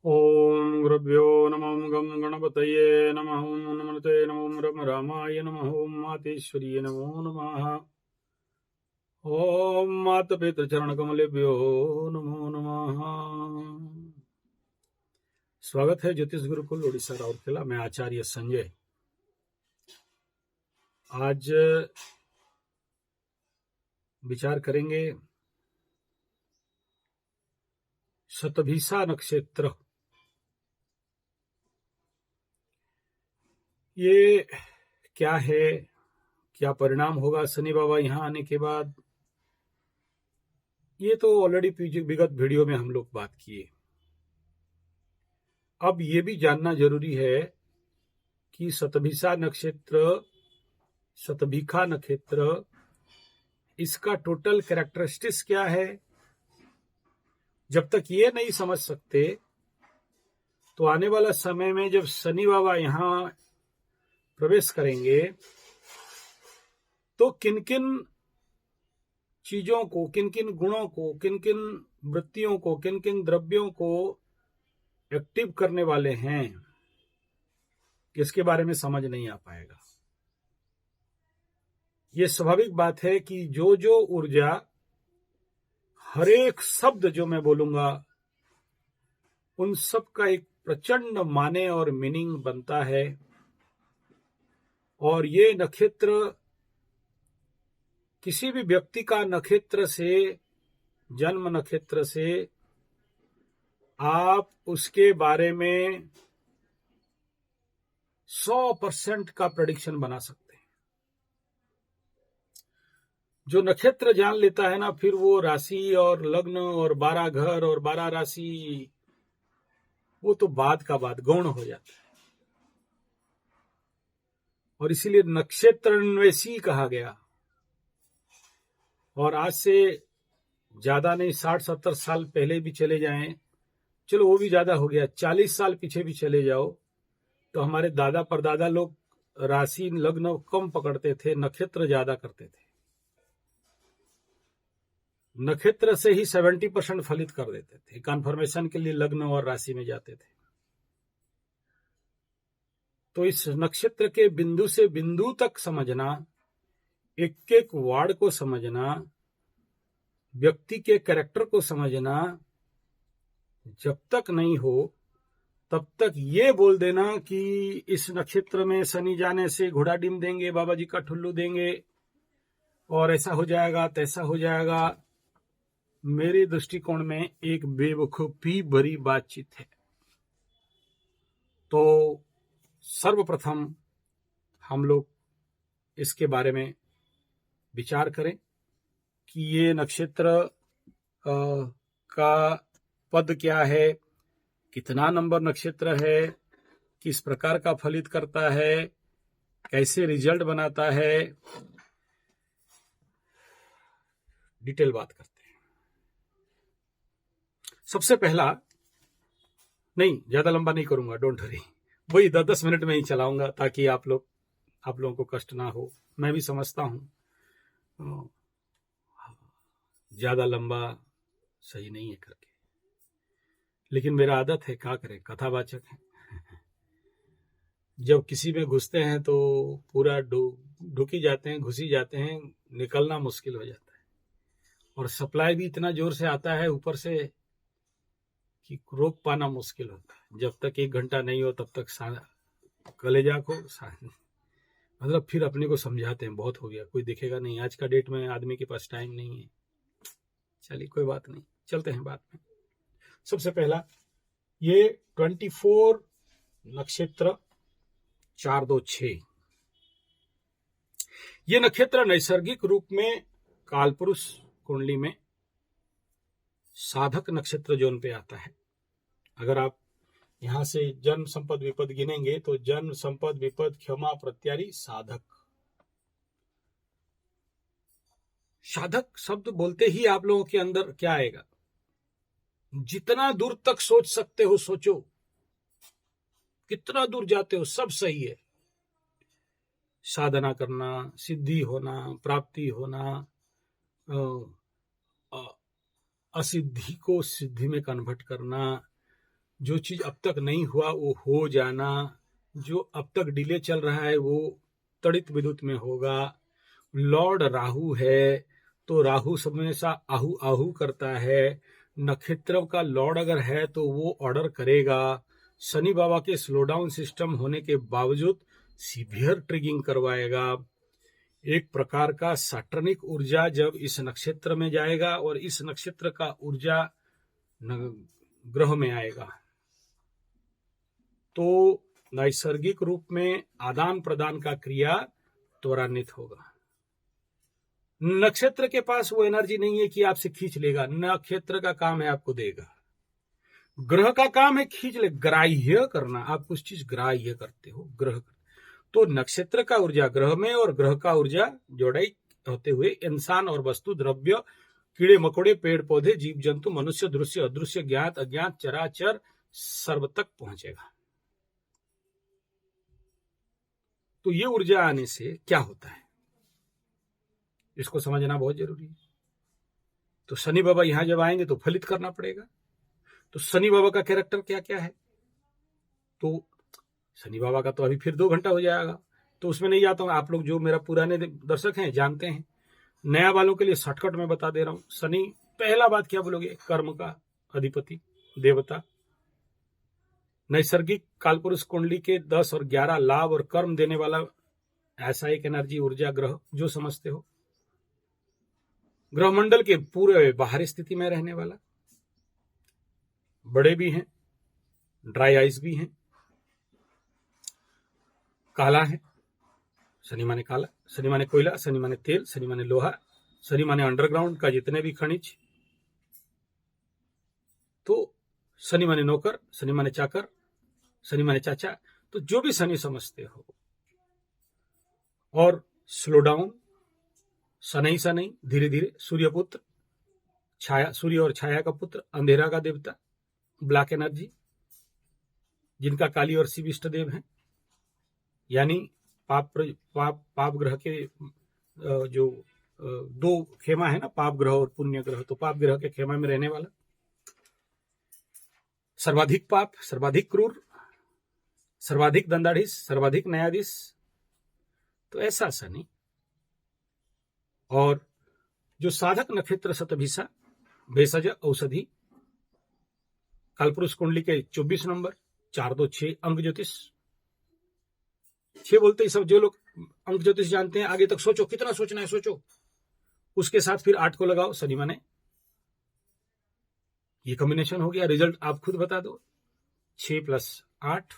ओम गुरुभ्यो नमः गं गणपतये नमः ओं नमस्ते नमो रम रामाय नमः ओं मातेश्वर्यै नमो नमः ओम मातपितृचरणकमलेभ्यो नमो नमः। स्वागत है ज्योतिष गुरुकुल ओडिशा राउरकेला में आचार्य संजय। आज विचार करेंगे शतभिषा नक्षत्र। ये क्या है, क्या परिणाम होगा शनि बाबा यहाँ आने के बाद, ये तो ऑलरेडी विगत वीडियो में हम लोग बात किए। अब ये भी जानना जरूरी है कि शतभिषा नक्षत्र, शतभिखा नक्षत्र, इसका टोटल कैरेक्टरिस्टिक्स क्या है। जब तक ये नहीं समझ सकते तो आने वाला समय में जब शनि बाबा यहाँ प्रवेश करेंगे तो किन किन चीजों को, किन किन गुणों को, किन किन वृत्तियों को, किन किन द्रव्यों को एक्टिव करने वाले हैं, इसके बारे में समझ नहीं आ पाएगा। ये स्वाभाविक बात है कि जो जो ऊर्जा, हर एक शब्द जो मैं बोलूंगा उन सब का एक प्रचंड माने और मीनिंग बनता है। और ये नक्षत्र किसी भी व्यक्ति का नक्षत्र से, जन्म नक्षत्र से आप उसके बारे में 100% का प्रेडिक्शन बना सकते हैं। जो नक्षत्र जान लेता है ना, फिर वो राशि और लग्न और 12 घर और 12 राशि, वो तो बाद का बात, गौण हो जाता है। और इसीलिए नक्षत्रान्वेषी कहा गया। और आज से ज्यादा नहीं, 60-70 साल पहले भी चले जाएं, चलो वो भी ज्यादा हो गया, 40 साल पीछे भी चले जाओ, तो हमारे दादा परदादा लोग राशि लग्न कम पकड़ते थे, नक्षत्र ज्यादा करते थे। नक्षत्र से ही 70% फलित कर देते थे। कन्फर्मेशन के लिए लग्न और राशि में जाते थे। तो इस नक्षत्र के बिंदु से बिंदु तक समझना, एक एक वार्ड को समझना, व्यक्ति के कैरेक्टर को समझना, जब तक नहीं हो तब तक ये बोल देना कि इस नक्षत्र में शनि जाने से घोड़ा डिम देंगे, बाबा जी का ठुल्लू देंगे और ऐसा हो जाएगा तैसा हो जाएगा, मेरे दृष्टिकोण में एक बेवकूफी भरी बातचीत है। तो सर्वप्रथम हम लोग इसके बारे में विचार करें कि ये नक्षत्र का पद क्या है, कितना नंबर नक्षत्र है, किस प्रकार का फलित करता है, कैसे रिजल्ट बनाता है, डिटेल बात करते हैं। सबसे पहला, नहीं ज्यादा लंबा नहीं करूंगा, डोंट वरी, वही 10-10 मिनट में ही चलाऊंगा ताकि आप लोगों को कष्ट ना हो। मैं भी समझता हूं ज्यादा लंबा सही नहीं है करके, लेकिन मेरा आदत है, क्या करें, कथावाचक है। जब किसी में घुसते हैं तो पूरा ढुकी जाते हैं, घुसी जाते हैं, निकलना मुश्किल हो जाता है। और सप्लाई भी इतना जोर से आता है ऊपर से कि रोक पाना मुश्किल होता है। जब तक 1 घंटा नहीं हो तब तक कलेजा को मतलब फिर अपने को समझाते हैं, बहुत हो गया, कोई दिखेगा नहीं, आज का डेट में आदमी के पास टाइम नहीं है। चलिए कोई बात नहीं, चलते हैं बात में। सबसे पहला, ये 24 नक्षत्र 4-2-6, ये नक्षत्र नैसर्गिक रूप में कालपुरुष कुंडली में साधक नक्षत्र जोन पे आता है। अगर आप यहां से जन्म संपद विपद गिनेंगे तो जन्म संपद विपद क्षमा प्रत्यारी साधक। साधक शब्द बोलते ही आप लोगों के अंदर क्या आएगा, जितना दूर तक सोच सकते हो सोचो, कितना दूर जाते हो सब सही है। साधना करना, सिद्धि होना, प्राप्ति होना, असिद्धि को सिद्धि में कन्वर्ट करना, जो चीज अब तक नहीं हुआ वो हो जाना, जो अब तक डिले चल रहा है वो तड़ित विद्युत में होगा। लॉर्ड राहु है तो राहु हमेशा आहू आहू करता है। नक्षत्रों का लॉर्ड अगर है तो वो ऑर्डर करेगा। शनि बाबा के स्लो डाउन सिस्टम होने के बावजूद सीवियर ट्रिगिंग करवाएगा। एक प्रकार का सैटर्निक ऊर्जा जब इस नक्षत्र में जाएगा और इस नक्षत्र का ऊर्जा ग्रह में आएगा तो नैसर्गिक रूप में आदान प्रदान का क्रिया त्वरान्वित होगा। नक्षत्र के पास वो एनर्जी नहीं है कि आपसे खींच लेगा। नक्षत्र का काम है आपको देगा। ग्रह का काम है खींच ले, ग्राह्य करना। आप कुछ चीज ग्राह्य करते हो, ग्रह। तो नक्षत्र का ऊर्जा ग्रह में और ग्रह का ऊर्जा जोड़ाई होते हुए इंसान और वस्तु, द्रव्य, कीड़े मकोड़े, पेड़ पौधे, जीव जंतु, मनुष्य, दृश्य अदृश्य, ज्ञात अज्ञात, चराचर सर्व तक पहुंचेगा। तो ये ऊर्जा आने से क्या होता है इसको समझना बहुत जरूरी है। तो शनि बाबा यहां जब आएंगे तो फलित करना पड़ेगा। तो शनि बाबा का कैरेक्टर क्या क्या है? तो शनि बाबा का तो अभी फिर 2 घंटा हो जाएगा तो उसमें नहीं जाता हूं। आप लोग जो मेरा पुराने दर्शक हैं जानते हैं। नया वालों के लिए शॉर्टकट में बता दे रहा हूं। शनि, पहला बात क्या बोलोगे? कर्म का अधिपति देवता। नैसर्गिक कालपुरुष कुंडली के 10 और 11 लाभ और कर्म देने वाला ऐसा एक एनर्जी ऊर्जा ग्रह जो समझते हो। ग्रहमंडल के पूरे बाहरी स्थिति में रहने वाला, बड़े भी हैं, ड्राई आइस भी हैं, काला है। शनि माने काला, शनि माने कोयला, शनि माने तेल, शनि माने लोहा, शनि माने अंडरग्राउंड का जितने भी खनिज। तो शनि माने नौकर, शनि माने चाकर, शनि माने चाचा। तो जो भी शनि समझते हो। और स्लो डाउन, शनै शनै, धीरे धीरे। सूर्यपुत्र, छाया, सूर्य और छाया का पुत्र, अंधेरा का देवता, ब्लैक एनर्जी, जिनका काली और शिव इष्ट देव है। यानी पाप ग्रह के जो 2 खेमा है ना, पाप ग्रह और पुण्य ग्रह। तो पाप ग्रह के खेमा में रहने वाला, सर्वाधिक पाप, सर्वाधिक क्रूर, सर्वाधिक दंडाधीश, सर्वाधिक न्यायाधीश। तो ऐसा शनि। और जो साधक नक्षत्र शतभिषा, भेषज, औषधि, कालपुरुष कुंडली के 24 नंबर, 4 2 6 अंक ज्योतिष। 6 बोलते ही सब जो लोग अंक ज्योतिष जानते हैं आगे तक सोचो, कितना सोचना है सोचो। उसके साथ फिर 8 को लगाओ, शनि माने। ये कॉम्बिनेशन हो गया। रिजल्ट आप खुद बता दो। 6 + 8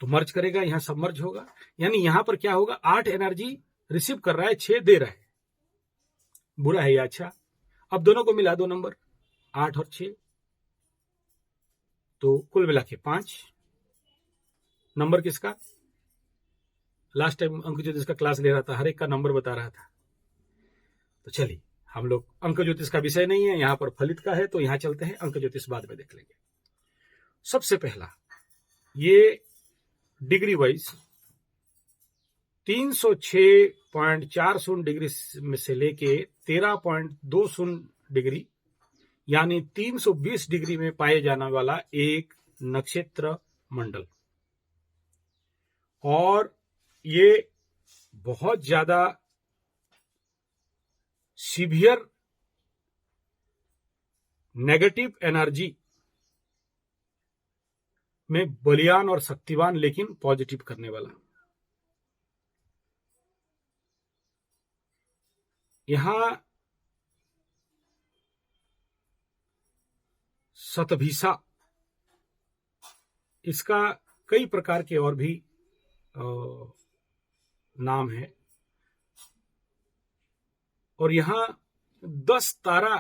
तो मर्ज करेगा, यहां सब मर्ज होगा। यानी यहां पर क्या होगा? 8 एनर्जी रिसीव कर रहा है, 6 दे रहा है। बुरा है या अच्छा? अब दोनों को मिला दो नंबर, 8 और 6, तो कुल मिला के 5 नंबर। किसका? लास्ट टाइम अंक ज्योतिष का क्लास ले रहा था, हर एक का नंबर बता रहा था। तो चलिए, हम लोग अंक ज्योतिष का विषय नहीं है, यहां पर फलित का है, तो यहां चलते हैं। अंक ज्योतिष बाद में देख लेंगे। सबसे पहला, ये डिग्री वाइज 306.40 डिग्री में से लेके 13.20 डिग्री यानी 320 डिग्री में पाए जाने वाला एक नक्षत्र मंडल। और ये बहुत ज्यादा सीवियर नेगेटिव एनर्जी में बलियान और शक्तिवान, लेकिन पॉजिटिव करने वाला। यहां शतभिषा, इसका कई प्रकार के और भी नाम है। और यहां 10 तारा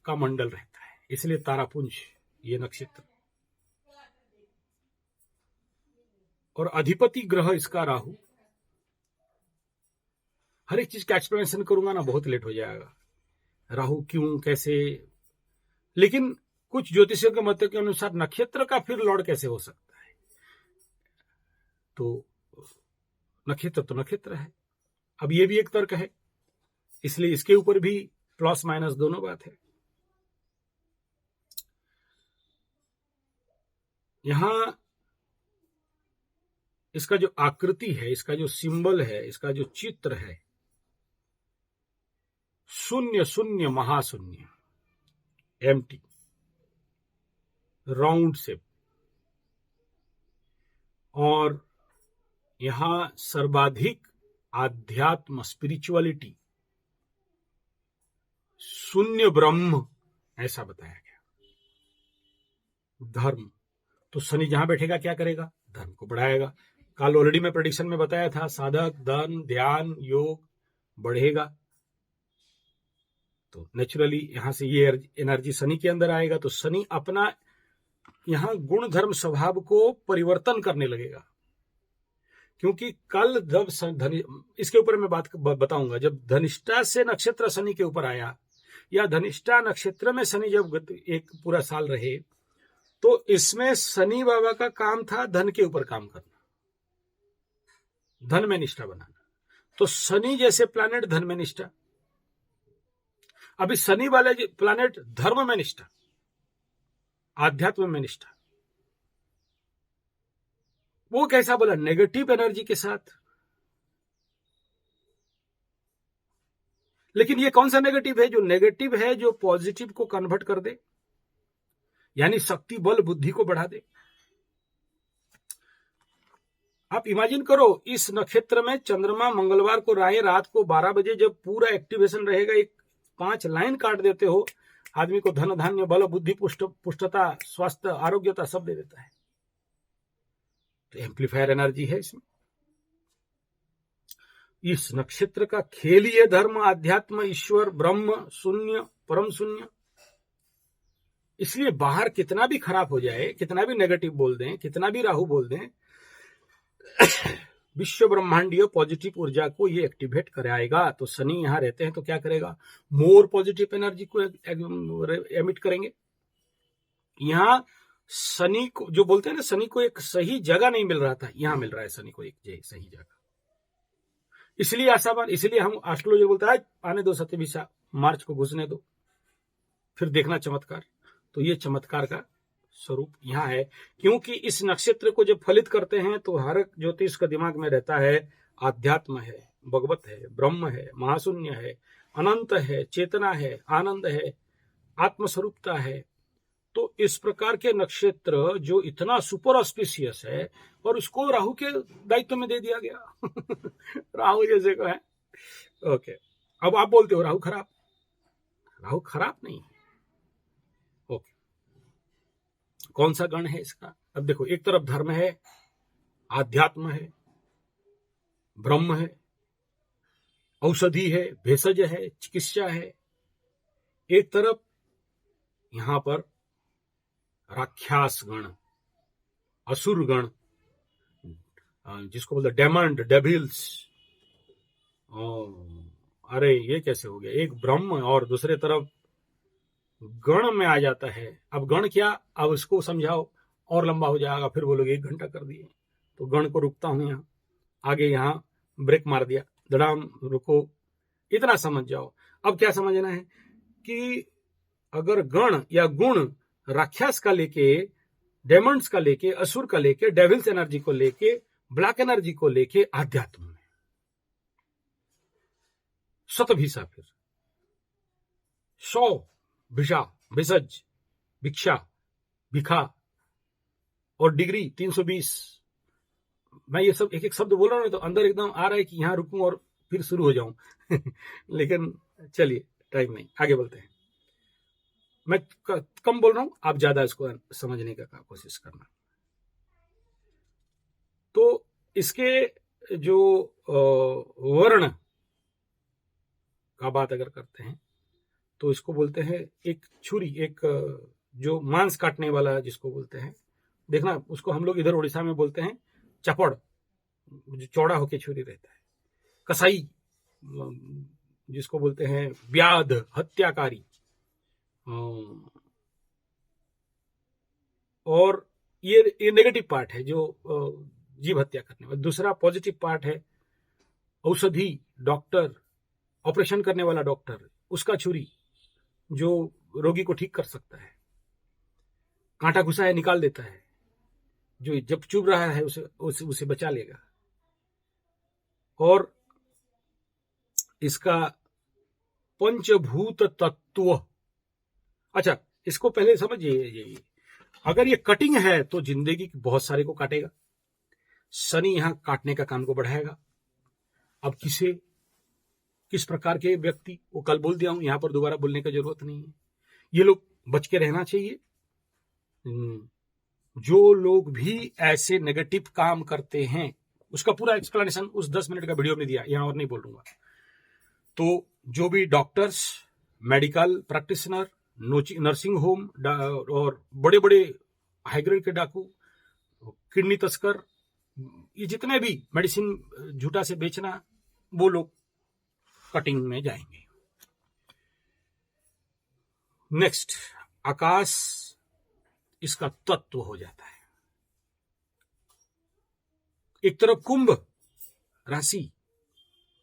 का मंडल रहता है, इसलिए तारापुंज ये नक्षत्र। और अधिपति ग्रह इसका राहु। हर एक चीज का एक्सप्लेनेशन करूंगा ना, बहुत लेट हो जाएगा। राहु क्यों, कैसे, लेकिन कुछ ज्योतिषियों के मत के अनुसार नक्षत्र का फिर लॉर्ड कैसे हो सकता है? तो नक्षत्र है। अब ये भी एक तर्क है, इसलिए इसके ऊपर भी प्लस माइनस दोनों बात है। यहां इसका जो आकृति है, इसका जो सिंबल है, इसका जो चित्र है, शून्य शून्य महाशून्य, एम्प्टी, राउंड शेप। और यहां सर्वाधिक आध्यात्म, स्पिरिचुअलिटी, शून्य ब्रह्म, ऐसा बताया गया। धर्म, तो शनि जहां बैठेगा क्या करेगा? धर्म को बढ़ाएगा। कल ऑलरेडी मैं प्रेडिक्शन में बताया था, साधक धन ध्यान योग बढ़ेगा, तो नेचुरली यहां से ये एनर्जी शनि के अंदर आएगा, तो शनि अपना यहां गुण धर्म स्वभाव को परिवर्तन करने लगेगा। क्योंकि कल जब इसके ऊपर मैं बात बताऊंगा, जब धनिष्ठा से नक्षत्र शनि के ऊपर आया, या धनिष्ठा नक्षत्र में शनि जब एक पूरा साल रहे, तो इसमें शनि बाबा का काम था धन के ऊपर काम करना, धन में निष्ठा बनाना। तो शनि जैसे प्लैनेट धन में निष्ठा, अभी शनि वाले प्लैनेट धर्म में निष्ठा, आध्यात्म में निष्ठा। वो कैसा बोला? नेगेटिव एनर्जी के साथ। लेकिन ये कौन सा नेगेटिव है? जो नेगेटिव है जो पॉजिटिव को कन्वर्ट कर दे, यानी शक्ति बल बुद्धि को बढ़ा दे। आप इमेजिन करो, इस नक्षत्र में चंद्रमा मंगलवार को रात को 12 बजे जब पूरा एक्टिवेशन रहेगा, एक 5 लाइन काट देते हो, आदमी को धन धान्य बल बुद्धि पुष्टता स्वास्थ्य आरोग्यता सब दे देता है। तो एम्पलीफायर एनर्जी है इसमें। इस नक्षत्र का खेल ही है धर्म, आध्यात्म, ईश्वर, ब्रह्म, शून्य, परम शून्य। इसलिए बाहर कितना भी खराब हो जाए, कितना भी नेगेटिव बोल दें, कितना भी राहु बोल दें, विश्व ब्रह्मांडीय पॉजिटिव ऊर्जा को ये एक्टिवेट कराएगा। तो शनि यहां रहते हैं तो क्या करेगा? मोर पॉजिटिव एनर्जी को एमिट करेंगे। यहां शनि को जो बोलते हैं ना, शनि को एक सही जगह नहीं मिल रहा था, यहां मिल रहा है शनि को एक सही जगह। इसलिए आशावान, इसलिए हम एस्ट्रोलॉजर बोलते हैं आने दो 27 मार्च को घुसने दो, फिर देखना चमत्कार। तो ये चमत्कार का स्वरूप यहाँ है, क्योंकि इस नक्षत्र को जब फलित करते हैं तो हर ज्योतिष का दिमाग में रहता है आध्यात्म है, भगवत है, ब्रह्म है, महाशून्य है, अनंत है, चेतना है, आनंद है, आत्मस्वरूपता है। तो इस प्रकार के नक्षत्र जो इतना सुपर ऑस्पिशियस है, और उसको राहु के दायित्व में दे दिया गया राहु जैसे को है। ओके, अब आप बोलते हो राहु खराब। राहु खराब नहीं है। ओके, कौन सा गण है इसका? अब देखो, एक तरफ धर्म है, आध्यात्म है, ब्रह्म है, औषधि है, भेषज है, चिकित्सा है। एक तरफ यहां पर राक्षस गण, असुर गण, जिसको बोलते डेमन, डेविल्स। अरे ये कैसे हो गया? एक ब्रह्म और दूसरे तरफ गण में आ जाता है। अब गण क्या, अब इसको समझाओ, और लंबा हो जाएगा, फिर बोलोगे 1 घंटा कर दिए। तो गण को रुकता हूं, यहां आगे यहां ब्रेक मार दिया, धड़ाम, रुको, इतना समझ जाओ। अब क्या समझना है कि अगर गण या गुण राक्षस का लेके, डेमंड्स का लेके, असुर का लेके, डेविल्स एनर्जी को लेके, ब्लैक एनर्जी को लेके आध्यात्म में शतभिषा, फिर 100 भिषा, भिषज, भिक्षा, भिखा और डिग्री 320। मैं ये सब एक एक शब्द बोल रहा हूं तो अंदर एकदम आ रहा है कि यहां रुकूं और फिर शुरू हो जाऊं लेकिन चलिए, टाइम नहीं, आगे बोलते हैं। मैं कम बोल रहा हूं, आप ज्यादा इसको समझने का कोशिश करना। तो इसके जो वर्ण का बात अगर करते हैं तो इसको बोलते हैं एक छुरी, एक जो मांस काटने वाला जिसको बोलते हैं, देखना उसको हम लोग इधर उड़ीसा में बोलते हैं चपड़, जो चौड़ा होके छुरी रहता है। कसाई जिसको बोलते हैं व्याध, हत्याकारी। और ये नेगेटिव पार्ट है जो जीव हत्या करने वाला। दूसरा पॉजिटिव पार्ट है औषधि, डॉक्टर, ऑपरेशन करने वाला डॉक्टर, उसका छुरी जो रोगी को ठीक कर सकता है, कांटा घुसा है निकाल देता है। जो जब चुभ रहा है उसे बचा लेगा। और इसका पंचभूत तत्व, अच्छा इसको पहले समझिए, अगर ये कटिंग है तो जिंदगी बहुत सारे को काटेगा। शनि यहां काटने का काम को बढ़ाएगा। अब किस प्रकार के व्यक्ति, वो कल बोल दिया हूं, यहां पर दोबारा बोलने की जरूरत नहीं है। ये लोग बच के रहना चाहिए। जो लोग भी ऐसे नेगेटिव काम करते हैं, उसका पूरा एक्सप्लेनेशन उस 10 मिनट का वीडियो में दिया, यहां और नहीं बोलूंगा। तो जो भी doctors, medical practitioner, nursing home और बड़े बड़े हाईग्रेड के डाकू, किडनी तस्कर, ये जितने भी मेडिसिन झूठा से बेचना, वो लोग कटिंग में जाएंगे। नेक्स्ट, आकाश इसका तत्व हो जाता है। एक तरफ कुंभ राशि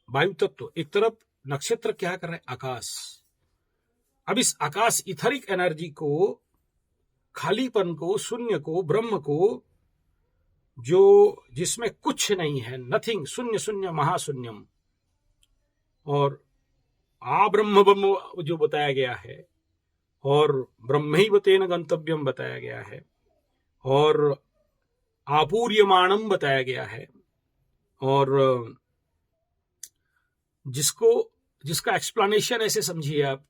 वायु तत्व, एक तरफ नक्षत्र क्या कर रहा है, आकाश। अब इस आकाश इथरिक एनर्जी को, खालीपन को, शून्य को, ब्रह्म को, जो जिसमें कुछ नहीं है, नथिंग, शून्य शून्य महाशून्यम, और ब्रह्म ब्रह्म जो बताया गया है, और ब्रह्मैव तेन गंतव्यम बताया गया है, और आपूर्यमाणम बताया गया है, और जिसका एक्सप्लेनेशन ऐसे समझिए आप,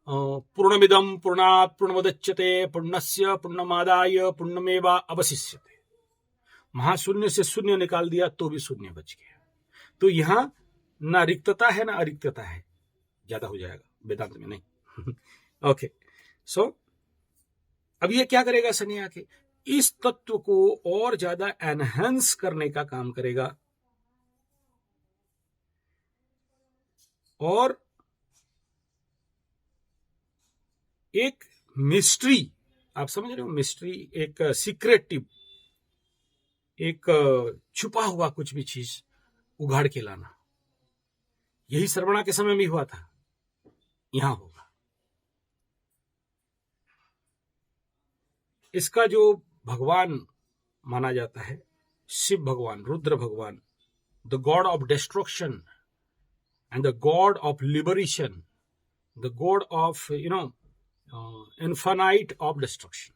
पूर्णमिदं पूर्णात् पूर्णमुदच्यते पूर्णस्य पूर्णमादाय पूर्णमेवा अवशिष्यते। महाशून्य से शून्य निकाल दिया तो भी शून्य बच गया। तो यहां ना रिक्तता है ना अरिक्तता है, ज्यादा हो जाएगा वेदांत में नहीं। ओके, सो अब ये क्या करेगा शनि आके, इस तत्व को और ज्यादा एनहांस करने का काम करेगा। और एक मिस्ट्री, आप समझ रहे हो, मिस्ट्री, एक सीक्रेटिव, एक छुपा हुआ कुछ भी चीज उघाड़ के लाना। यही श्रवणा के समय में हुआ था, यहां होगा। इसका जो भगवान माना जाता है, शिव भगवान, रुद्र भगवान, the God of destruction and the God of liberation, the God of infinite of destruction.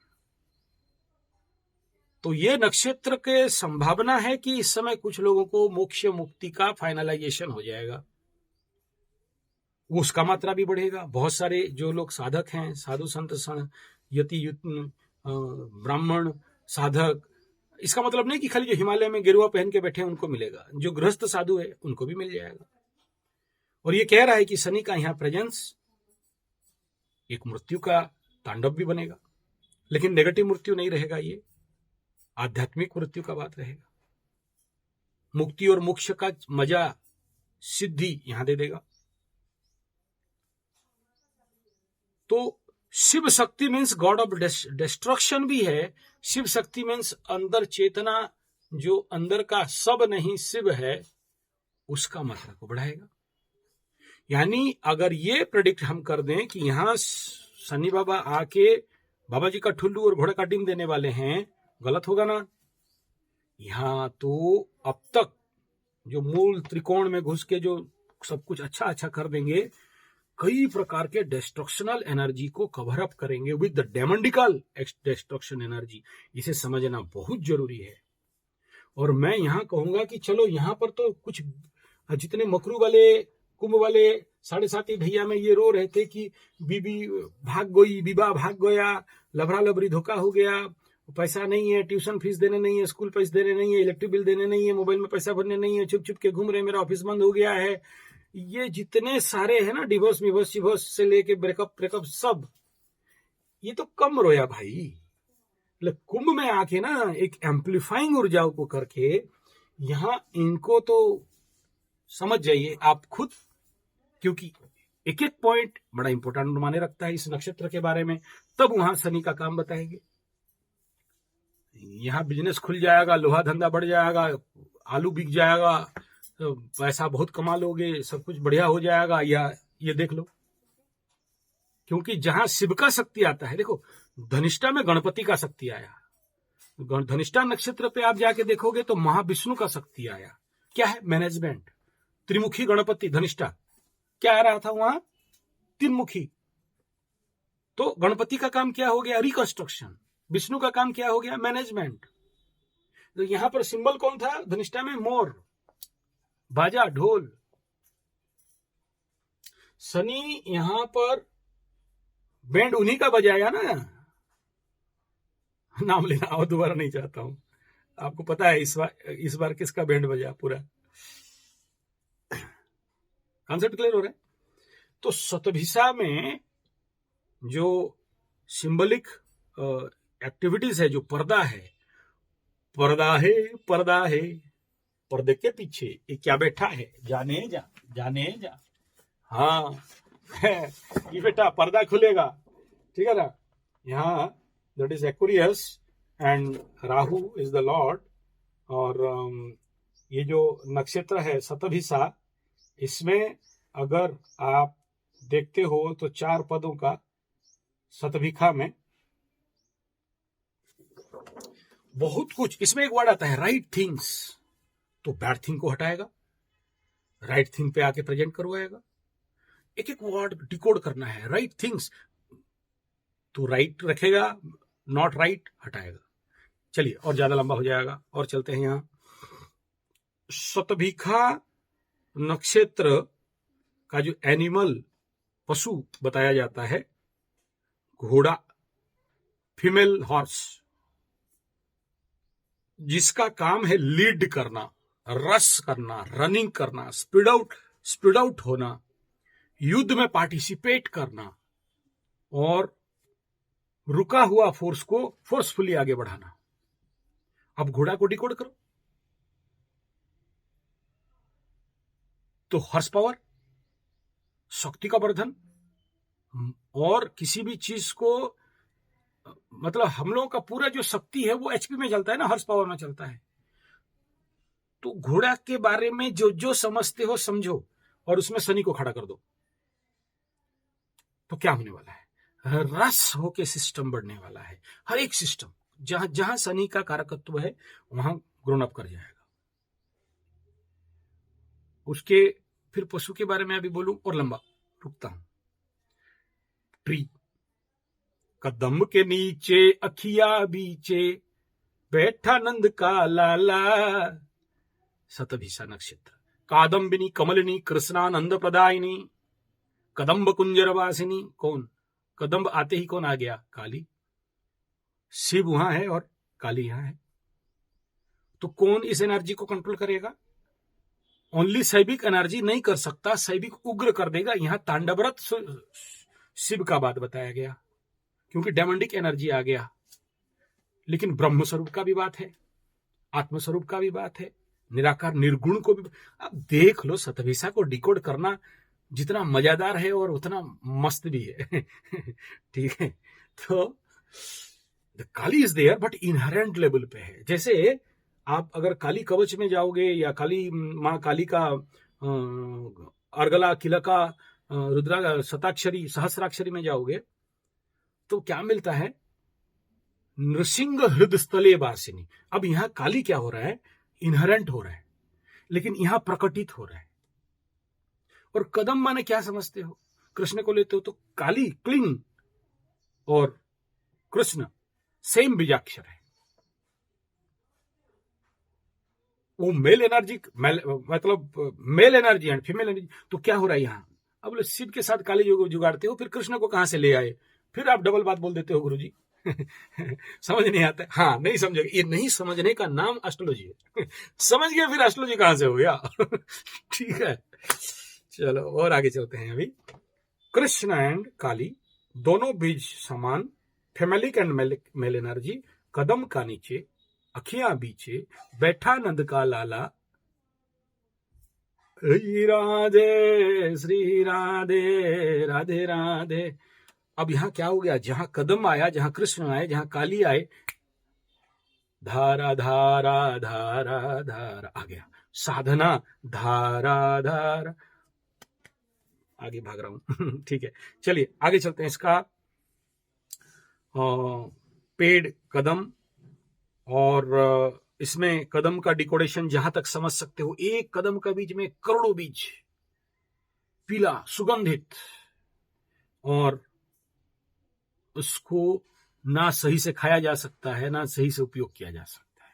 तो ये नक्षत्र के संभावना है कि इस समय कुछ लोगों को मोक्ष मुक्ति का फाइनलाइजेशन हो जाएगा, उसका मात्रा भी बढ़ेगा। बहुत सारे जो लोग साधक हैं, साधु संत, यति, ब्राह्मण साधक, इसका मतलब नहीं कि खाली जो हिमालय में गिरुआ पहन के बैठे हैं उनको मिलेगा, जो गृहस्थ साधु है उनको भी मिल जाएगा। और ये कह रहा है कि शनि का यहां प्रेजेंस एक मृत्यु का तांडव भी बनेगा, लेकिन नेगेटिव मृत्यु नहीं रहेगा, ये आध्यात्मिक मृत्यु का बात रहेगा। मुक्ति और मोक्ष का मजा, सिद्धि यहां दे देगा। तो Shiv Shakti means God of destruction भी है। शिव शक्ति मीन्स अंदर चेतना, जो अंदर का सब नहीं शिव है, उसका मात्रा को बढ़ाएगा। यानी अगर ये प्रेडिक्ट हम कर दें कि यहां शनि बाबा आके बाबा जी का ठुल्लू और घोड़े का डिम देने वाले हैं, गलत होगा ना। यहां तो अब तक जो मूल त्रिकोण में घुस के जो सब कुछ अच्छा अच्छा कर देंगे, कई प्रकार के डिस्ट्रक्शनल एनर्जी को कवर अप करेंगे विद द डेमोनिकल डिस्ट्रक्शन एनर्जी। इसे समझना बहुत जरूरी है। और मैं यहां कहूंगा कि चलो यहां पर तो कुछ जितने मकरू वाले, कुंभ वाले, 7.5 भैया में ये रो रहे थे कि बीबी भाग गई, विवाह भाग गया, लभरा लभरी धोखा हो गया, पैसा नहीं है, ट्यूशन फीस देने नहीं है, स्कूल फीस देने नहीं है, इलेक्ट्रिक बिल देने नहीं है, मोबाइल में पैसा भरने नहीं है, छुप छुप के घूम रहे, मेरा ऑफिस बंद हो गया है, ये जितने सारे है ना, डिवोर्स से लेके ब्रेकअप सब, ये तो कम रोया भाई। कुंभ में आके ना एक एम्पलीफाइंग ऊर्जाओं को करके यहां इनको तो समझ जाइए आप खुद, क्योंकि एक एक पॉइंट बड़ा इंपॉर्टेंट माने रखता है इस नक्षत्र के बारे में। तब वहां शनि का काम बताएंगे। यहां बिजनेस खुल जाएगा, लोहा धंधा बढ़ जाएगा, आलू बिक जाएगा, तो पैसा बहुत कमा लोगे, सब कुछ बढ़िया हो जाएगा, या ये देख लो। क्योंकि जहां शिव का शक्ति आता है, देखो धनिष्ठा में गणपति का शक्ति आया, धनिष्ठा नक्षत्र पे आप जाके देखोगे तो महाविष्णु का शक्ति आया। क्या है? मैनेजमेंट। त्रिमुखी गणपति धनिष्ठा, क्या आ रहा था वहां? त्रिमुखी। तो गणपति का काम क्या हो गया? रिकंस्ट्रक्शन। विष्णु का काम क्या हो गया? मैनेजमेंट। तो यहां पर सिंबल कौन था धनिष्ठा में? मोर, बाजा, ढोल। शनि यहां पर बैंड उन्हीं का बजाया ना। नाम लेना और दोबारा नहीं चाहता हूं, आपको पता है इस बार किसका बैंड बजा पूरा। कॉन्सेप्ट क्लियर हो रहा है? तो शतभिषा में जो सिंबलिक एक्टिविटीज है, जो पर्दा है, पर्दा है, पर्दा है, पर्दे के पीछे ये क्या बैठा है? जाने जा, जाने जा। हाँ ये बेटा पर्दा खुलेगा, ठीक है ना। यहाँ that is Aquarius and Rahu is the Lord. और ये जो नक्षत्र है शतभिषा, इसमें अगर आप देखते हो तो 4 पदों का शतभिखा में बहुत कुछ। इसमें एक वर्ड आता है राइट थिंग्स, तो बैड थिंग को हटाएगा, राइट थिंग पे आके प्रेजेंट करवाएगा। एक एक वर्ड डिकोड करना है। राइट थिंग्स तो राइट रखेगा, नॉट राइट हटाएगा। चलिए, और ज्यादा लंबा हो जाएगा, और चलते हैं। यहां शतभिखा नक्षत्र का जो एनिमल, पशु बताया जाता है, घोड़ा, फीमेल हॉर्स, जिसका काम है लीड करना, रस करना, रनिंग करना, स्पीड आउट होना, युद्ध में पार्टिसिपेट करना, और रुका हुआ फोर्स को फोर्सफुली आगे बढ़ाना। अब घोड़ा को डिकोड करो तो हॉर्स पावर, शक्ति का वर्धन, और किसी भी चीज को, मतलब हम लोगों का पूरा जो शक्ति है वो एचपी में चलता है ना, हॉर्स पावर में चलता है। तो घोड़ा के बारे में जो जो समझते हो समझो, और उसमें शनि को खड़ा कर दो, तो क्या होने वाला है? रस होके सिस्टम बढ़ने वाला है। हर एक सिस्टम जहां जहां शनि का कारकत्व है वहां ग्रोन अप कर जाएगा। उसके फिर पशु के बारे में अभी बोलूं और लंबा रुकता हूं। ट्री, कदम के नीचे अखिया बीचे बैठा नंद का लाला। शतभिषा नक्षत्र। कादम्बिनी कमलिनी कृष्णानंद प्रदायिनी कदम्ब कुंजरवासिनी। कौन? कदम्ब आते ही कौन आ गया? काली। शिव वहां है और काली यहां है। तो कौन इस एनर्जी को कंट्रोल करेगा? ओनली शैविक एनर्जी नहीं कर सकता, शैविक उग्र कर देगा। यहां तांडवरत शिव का बात बताया गया, क्योंकि डेमोनिक एनर्जी आ गया। लेकिन ब्रह्म स्वरूप का भी बात है, आत्मस्वरूप का भी बात है, निराकार निर्गुण को भी। अब देख लो, शतभिषा को डिकोड करना जितना मजादार है और उतना मस्त भी है ठीक है। तो the quality is there but inherent level पे है। जैसे आप अगर काली कवच में जाओगे या काली माँ काली का अर्गला किलका रुद्रा शताक्षरी सहस्राक्षरी में जाओगे तो क्या मिलता है? नृसिंह हृदय स्थले वासिनी। अब यहां काली क्या हो रहा है? इनहेरेंट हो रहा है, लेकिन यहां प्रकटित हो रहा है। और कदम माने क्या समझते हो? कृष्ण को लेते हो तो काली क्लिंग और कृष्ण सेम बीजाक्षर है। वो मेल एनर्जी, मतलब mail energy and female energy. तो क्या हो रहा है यहाँ? अब शिव के साथ काली जुगाड़ते हो, फिर कृष्ण को कहां से ले आए? फिर आप डबल बात बोल देते हो गुरुजी समझ नहीं आता। हाँ, नहीं समझोगे। ये नहीं समझने का नाम एस्ट्रोलॉजी है समझ गया? फिर एस्ट्रोलॉजी कहां से हो गया ठीक है, चलो और आगे चलते हैं। अभी कृष्ण एंड काली दोनों बीज समान, फेमेलिक एंड मेल एनर्जी। कदम का नीचे अखियां बीचे बैठा नंद का लाला। श्री राधे राधे राधे। अब यहां क्या हो गया? जहां कदम आया, जहां कृष्ण आए, जहां काली आए, धारा धारा धारा धारा आ गया। साधना धारा धारा। आगे भाग रहा हूं ठीक है, चलिए आगे चलते हैं। इसका पेड़, कदम, और इसमें कदम का डिकोरेशन जहां तक समझ सकते हो, एक कदम का बीज में करोड़ों बीज, पीला सुगंधित, और उसको ना सही से खाया जा सकता है, ना सही से उपयोग किया जा सकता है।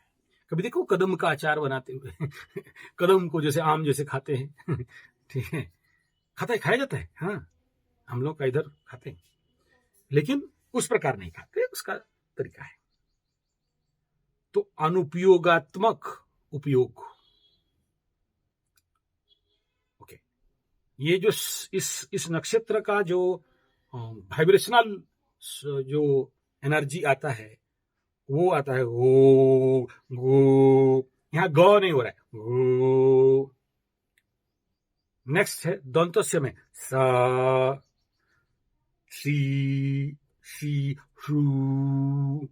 कभी देखो कदम का अचार बनाते हुए कदम को जैसे आम जैसे खाते हैं ठीक है, खाया जाता है, हाँ हम लोग का इधर खाते हैं, लेकिन उस प्रकार नहीं खाते, उसका तरीका है। तो अनुपयोगात्मक उपयोग, ओके, ये जो इस नक्षत्र का जो वाइब्रेशनल जो एनर्जी आता है, वो आता है गो गो, यहां ग नहीं हो रहा है, गो। नेक्स्ट है दंतस्य में सा सी सी शू,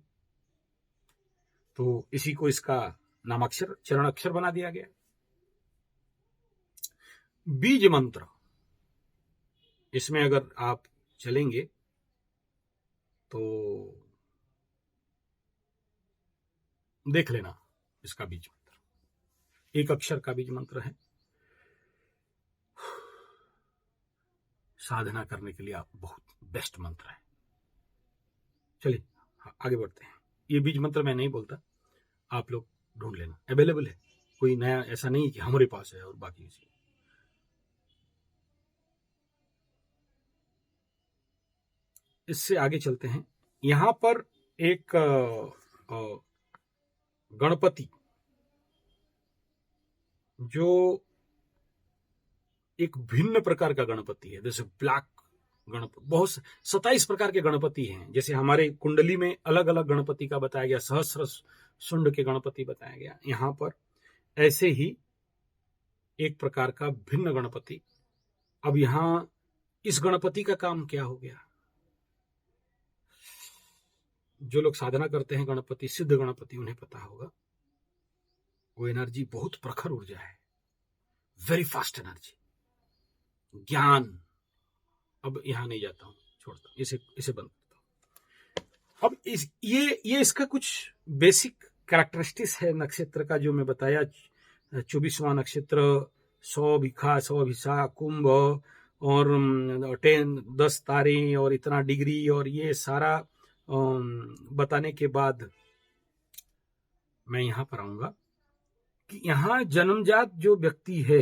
तो इसी को इसका नामाक्षर चरण अक्षर बना दिया गया। बीज मंत्र, इसमें अगर आप चलेंगे तो देख लेना इसका बीज मंत्र, एक अक्षर का बीज मंत्र है। साधना करने के लिए आप बहुत बेस्ट मंत्र है। चलिए आगे बढ़ते हैं। ये बीज मंत्र मैं नहीं बोलता, आप लोग ढूंढ लेना, अवेलेबल है, कोई नया ऐसा नहीं कि हमारे पास है और बाकी किसी। इससे आगे चलते हैं। यहां पर एक गणपति, जो एक भिन्न प्रकार का गणपति है, जैसे ब्लैक गणपति, बहुत 27 प्रकार के गणपति हैं। जैसे हमारे कुंडली में अलग अलग गणपति का बताया गया, सहस्र शुंड के गणपति बताया गया, यहां पर ऐसे ही एक प्रकार का भिन्न गणपति। अब यहां इस गणपति का काम क्या हो गया? जो लोग साधना करते हैं गणपति, सिद्ध गणपति, उन्हें पता होगा, वो एनर्जी बहुत प्रखर ऊर्जा है, वेरी फास्ट एनर्जी, ज्ञान। अब यहां नहीं जाता हूं, छोड़ता हूं, इसे बंद करता हूं। अब ये इसका कुछ बेसिक कैरेक्टरिस्टिक्स है नक्षत्र का, जो मैं बताया। 24वां नक्षत्र, 100 भिखा, 100 भिसा, कुंभ, और 10 तारे और इतना डिग्री, और ये सारा बताने के बाद मैं यहां पर आऊंगा कि यहां जन्मजात जो व्यक्ति है,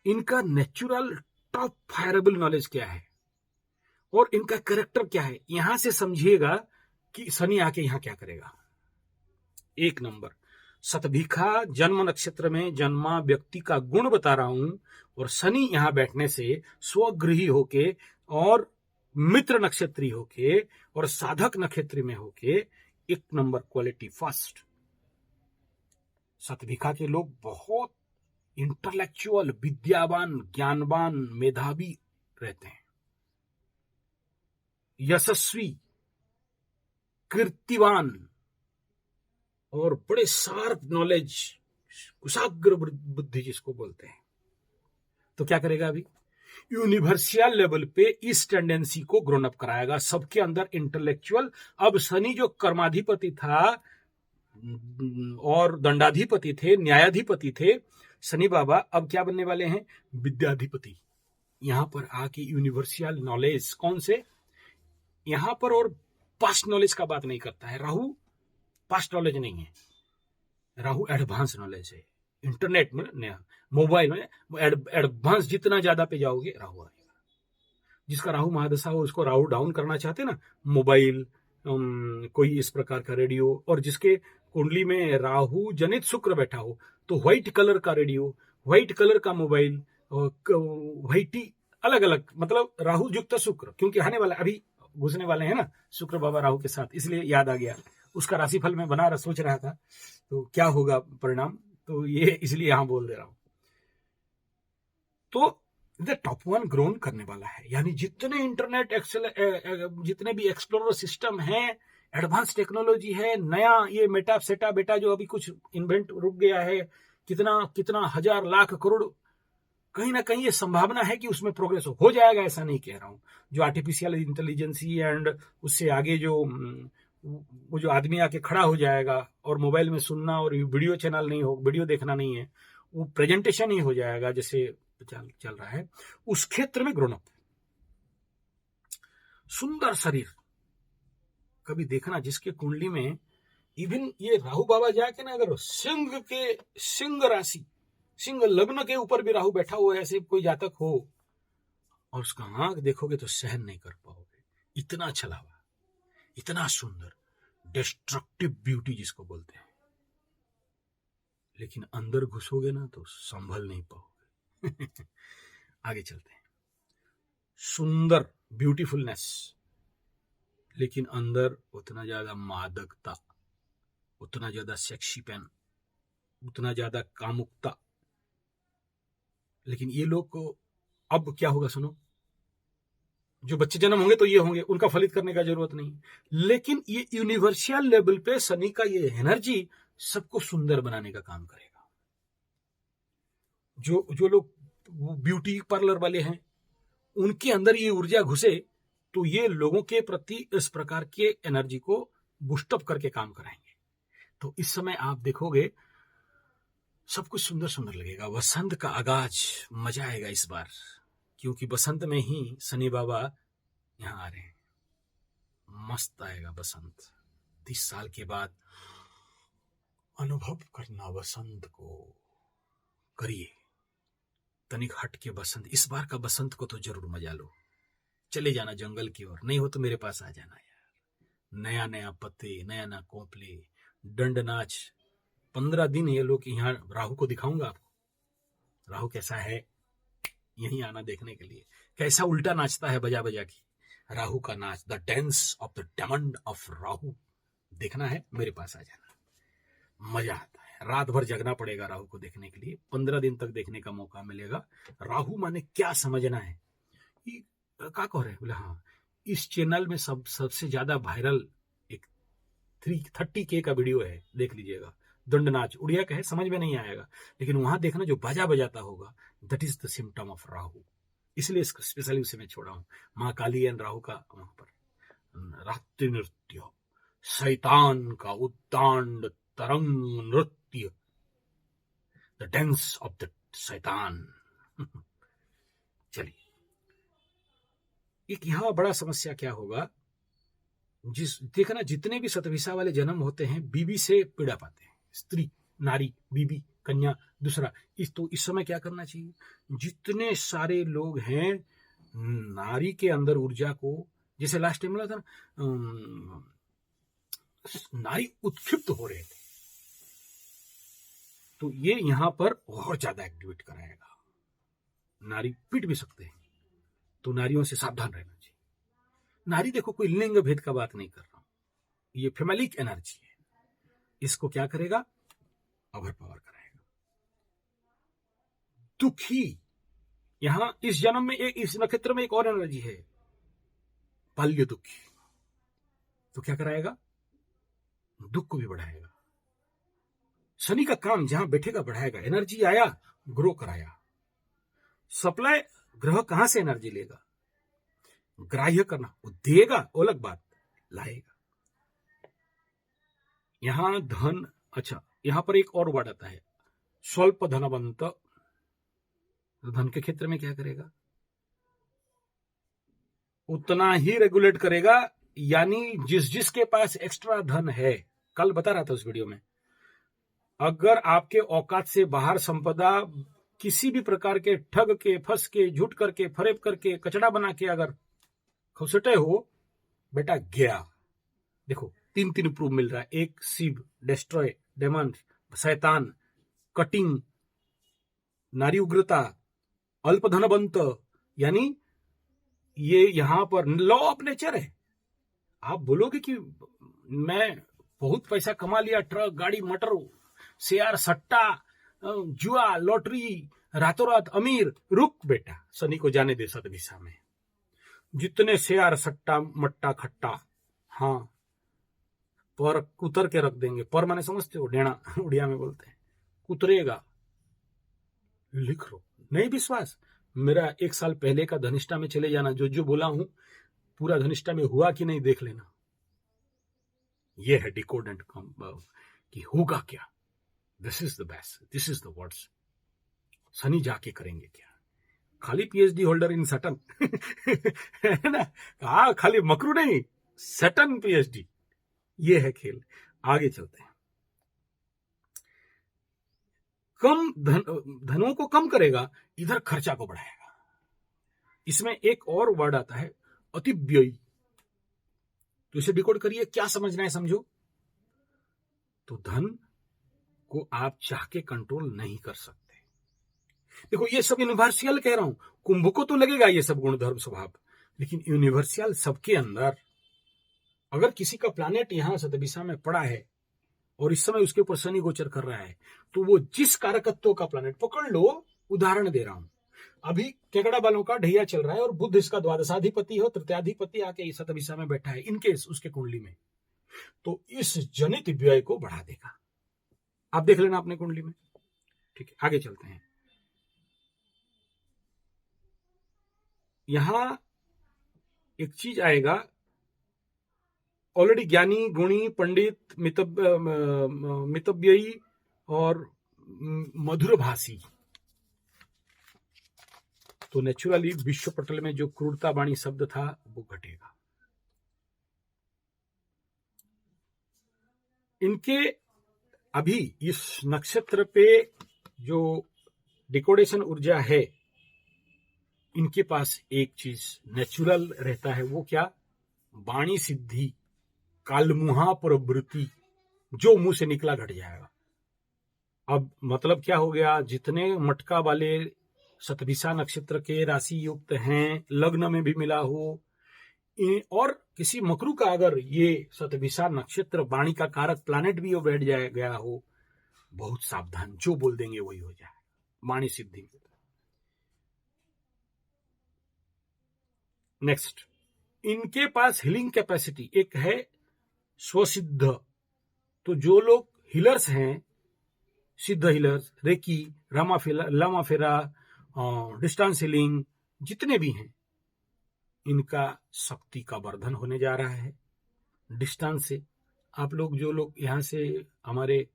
इनका नेचुरल टॉप फायरेबल नॉलेज क्या है और इनका कैरेक्टर क्या है, यहां से समझिएगा कि शनि आके यहां क्या करेगा। एक नंबर, शतभिखा जन्म नक्षत्र में जन्मा व्यक्ति का गुण बता रहा हूं, और शनि यहां बैठने से स्वगृही होके और मित्र नक्षत्री होके और साधक नक्षत्री में होके एक नंबर क्वालिटी फर्स्ट। शतभिखा के लोग बहुत इंटेलेक्चुअल, विद्यावान, ज्ञानवान, मेधावी रहते हैं, यशस्वी, कीर्तिवान, और बड़े शार्प नॉलेज, कुशाग्र बुद्धि जिसको बोलते हैं। तो क्या करेगा अभी? यूनिवर्सल लेवल पे इस टेंडेंसी को ग्रोन अप कराएगा सबके अंदर, इंटेलेक्चुअल। अब शनि जो कर्माधिपति था और दंडाधिपति थे, न्यायाधिपति थे, शनि बाबा अब क्या बनने वाले हैं? विद्याधिपति। यहां पर आके यूनिवर्सल नॉलेज, कौन से? यहां पर और पास्ट नॉलेज का बात नहीं करता है राहु, पास्ट नॉलेज नहीं है, राहु एडवांस नॉलेज है। इंटरनेट में, मोबाइल में एडवांस जितना ज्यादा पे जाओगे राहु आएगा। जिसका राहु महादशा हो उसको राहु डाउन करना चाहते ना, मोबाइल, कोई इस प्रकार का रेडियो, और जिसके कुंडली में राहु जनित शुक्र बैठा हो तो व्हाइट कलर का रेडियो, व्हाइट कलर का मोबाइल, व्हाइटी, अलग अलग, मतलब राहु युक्त शुक्र, क्योंकि आने वाला अभी घुसने वाले हैं ना शुक्र बाबा राहु के साथ, इसलिए याद आ गया। उसका राशिफल में बना सोच रहा था तो क्या होगा परिणाम, तो ये इसलिए यहां बोल दे रहा हूं। तो टॉप 1 ग्रोन करने वाला है, यानी जितने इंटरनेट जितने भी एक्सप्लोरर सिस्टम है, एडवांस टेक्नोलॉजी है, नया ये मेटा सेटा बेटा जो अभी कुछ इन्वेंट रुक गया है, कितना कितना हजार लाख करोड़, कहीं ना कहीं ये संभावना है कि उसमें प्रोग्रेस हो जाएगा, ऐसा नहीं कह रहा हूं। जो आर्टिफिशियल इंटेलिजेंसी एंड उससे आगे जो वो जो आदमी आके खड़ा हो जाएगा और मोबाइल में सुनना और वीडियो चैनल नहीं हो, वीडियो देखना नहीं है, वो प्रेजेंटेशन ही हो जाएगा जैसे चल रहा है, उस क्षेत्र में ग्रोन अप। सुंदर शरीर, कभी देखना जिसके कुंडली में इवन ये राहु बाबा जाके ना, अगर सिंह राशि, सिंह लग्न के ऊपर भी राहु बैठा हुआ है, ऐसे कोई जातक हो और उसका आंख देखोगे तो सहन नहीं कर पाओगे, इतना छलावा, इतना सुंदर, डिस्ट्रक्टिव ब्यूटी जिसको बोलते हैं। लेकिन अंदर घुसोगे ना तो संभल नहीं पाओगे। आगे चलते हैं। सुंदर ब्यूटीफुलनेस, लेकिन अंदर उतना ज्यादा मादकता, उतना ज्यादा सेक्सीपन, उतना ज्यादा कामुकता। लेकिन ये लोग को अब क्या होगा सुनो, जो बच्चे जन्म होंगे तो ये होंगे, उनका फलित करने का जरूरत नहीं, लेकिन ये यूनिवर्सल लेवल पे शनि का ये एनर्जी सबको सुंदर बनाने का काम करेगा। जो लोग ब्यूटी पार्लर वाले हैं, उनके अंदर ये ऊर्जा घुसे तो ये लोगों के प्रति इस प्रकार के एनर्जी को बूस्टअप करके काम कराएंगे। तो इस समय आप देखोगे सब कुछ सुंदर सुंदर लगेगा। वसंत का आगाज, मजा आएगा इस बार, क्योंकि बसंत में ही शनि बाबा यहां आ रहे हैं। मस्त आएगा बसंत। 30 साल के बाद अनुभव करना बसंत को, करिए तनिक हट के बसंत। इस बार का बसंत को तो जरूर मजा लो। चले जाना जंगल की ओर, नहीं हो तो मेरे पास आ जाना यार। नया नया पत्ते, नया नया कोपले, दंड नाच। 15 दिन ये लोग यहाँ राहु को दिखाऊंगा आपको, राहु कैसा है, यहीं आना देखने के लिए। कैसा उल्टा नाचता है बजा बजा की, राहु का नाच, the dance of the diamond of Rahu. देखना है मेरे पास आ जाना, मजा आता है। रात भर जगना पड़ेगा राहु को देखने के लिए, 15 दिन तक देखने का मौका मिलेगा। राहु माने क्या समझना है, क्या कह रहे हैं, बोले हाँ, इस चैनल में सबसे ज्यादा वायरल एक 330K का वीडियो है, देख लीजिएगा। दंड नाच, उड़िया का है, समझ में नहीं आएगा, लेकिन वहां देखना जो बाजा बजाता होगा, that is the symptom of Rahu. इसलिए स्पेशली उसे मैं छोड़ा हूं। माँ काली एंड राहु का वहां पर रात्रि नृत्य, शैतान का उद्दांड तरंग नृत्य, द डांस ऑफ द शैतान। चलिए, एक यहां बड़ा समस्या क्या होगा, देखना जितने भी शतभिषा वाले जन्म होते हैं, बीबी से पीड़ा पाते हैं। स्त्री, नारी, बीबी, कन्या। दूसरा, इस समय क्या करना चाहिए, जितने सारे लोग हैं नारी के अंदर ऊर्जा को, जैसे लास्ट टाइम बोला था ना, नारी उत्क्षिप्त हो रहे थे, तो ये यहां पर और ज्यादा एक्टिवेट कराएगा। नारी पीट भी सकते हैं, तो नारियों से सावधान रहना चाहिए। नारी देखो, कोई लिंग भेद का बात नहीं कर रहा हूं, ये फेमिलिक एनर्जी है। इसको क्या करेगा, ओवर पावर कराएगा। दुखी, यहां इस जन्म में इस नक्षत्र में एक और एनर्जी है, बाल्य दुखी, तो क्या कराएगा, दुख को भी बढ़ाएगा। शनि का काम जहां बैठेगा बढ़ाएगा। एनर्जी आया, ग्रो कराया। सप्लाई, ग्रह कहां से एनर्जी लेगा, ग्राह्य करना, वो देगा, वो अलग बात, लाएगा। यहां धन, अच्छा यहां पर एक और वर्ड आता है, स्वल्प धनवंत। धन के क्षेत्र में क्या करेगा, उतना ही रेगुलेट करेगा। यानी जिसके पास एक्स्ट्रा धन है, कल बता रहा था उस वीडियो में, अगर आपके औकात से बाहर संपदा किसी भी प्रकार के ठग के, फंस के, झूठ करके, फरेब करके, कचड़ा बना के अगर खौसटे हो, बेटा गया। देखो 3 प्रूफ मिल रहा है, एक शिव, डिस्ट्रॉय, डेमन, शैतान, कटिंग, नारी उग्रता, अल्प धनवंत, यानी ये यहां पर लॉ ऑफ नेचर है। आप बोलोगे कि मैं बहुत पैसा कमा लिया, ट्रक, गाड़ी, मोटर, शेयर, सट्टा, जुआ, लॉटरी, रातों रात अमीर। रुक बेटा, शनि को जाने दे शतभिषा में। जितने शेयर, सट्टा, मट्टा, खट्टा, हाँ, पर कुतर के रख देंगे। पर माने समझते हो, डेढ़ा उड़िया में बोलते हैं, कुतरेगा। लिख लो, नहीं विश्वास, मेरा 1 साल पहले का धनिष्ठा में चले जाना, जो बोला हूं पूरा धनिष्ठा में हुआ कि नहीं देख लेना। ये है डिकोड एंड कि होगा क्या, this is the best, this is the words. Sunny जाके करेंगे क्या, खाली पीएचडी होल्डर इन सटन है ना, हाँ खाली मकरू नहीं, सटन पीएचडी। ये है खेल। आगे चलते हैं। कम धनों को कम करेगा, इधर खर्चा को बढ़ाएगा। इसमें एक और वर्ड आता है अतिव्ययी। तो इसे डिकोड करिए, क्या समझना है समझो। तो धन को आप चाह के कंट्रोल नहीं कर सकते। देखो ये सब यूनिवर्सल कह रहा हूं, कुंभ को तो लगेगा ये सब गुण धर्म स्वभाव, लेकिन यूनिवर्सल सबके अंदर। अगर किसी का प्लैनेट यहां शतभिषा में पड़ा है और इस समय उसके ऊपर शनि गोचर कर रहा है, तो वो जिस कारकत्व का प्लैनेट, पकड़ लो, उदाहरण दे रहा हूं, अभी केकड़ा वालों का ढैया चल रहा है और बुध इसका द्वादशाधिपति हो, तृतीयाधिपति आके शतभिषा में बैठा है इनकेस उसके कुंडली में, तो इस जनित व्यय को बढ़ा देगा। आप देख लेना अपने कुंडली में। ठीक है, आगे चलते हैं। यहां एक चीज आएगा, ऑलरेडी ज्ञानी, गुणी, पंडित, मितव्ययी और मधुरभाषी। तो नेचुरली विश्व पटल में जो क्रूरता वाणी शब्द था वो घटेगा। इनके अभी इस नक्षत्र पे जो डिकोडेशन ऊर्जा है, इनके पास एक चीज नेचुरल रहता है, वो क्या, वाणी सिद्धि, कालमुहा प्रवृत्ति, जो मुंह से निकला घट जाएगा। अब मतलब क्या हो गया, जितने मटका वाले शतभिषा नक्षत्र के राशि युक्त हैं, लग्न में भी मिला हो, और किसी मकरू का अगर ये शतभिषा नक्षत्र वाणी का कारक प्लैनेट भी बैठ जाए गया हो, बहुत सावधान, जो बोल देंगे वही हो जाए, वाणी सिद्धि। नेक्स्ट, इनके पास हीलिंग कैपेसिटी एक है स्वसिद्ध। तो जो लोग हीलर्स हैं, सिद्ध हीलर्स, रेकी, लामाफेरा, डिस्टेंस हीलिंग, जितने भी हैं, इनका शक्ति का वर्धन होने जा रहा है डिस्टेंस से। आप लोग जो लोग यहाँ से हमारे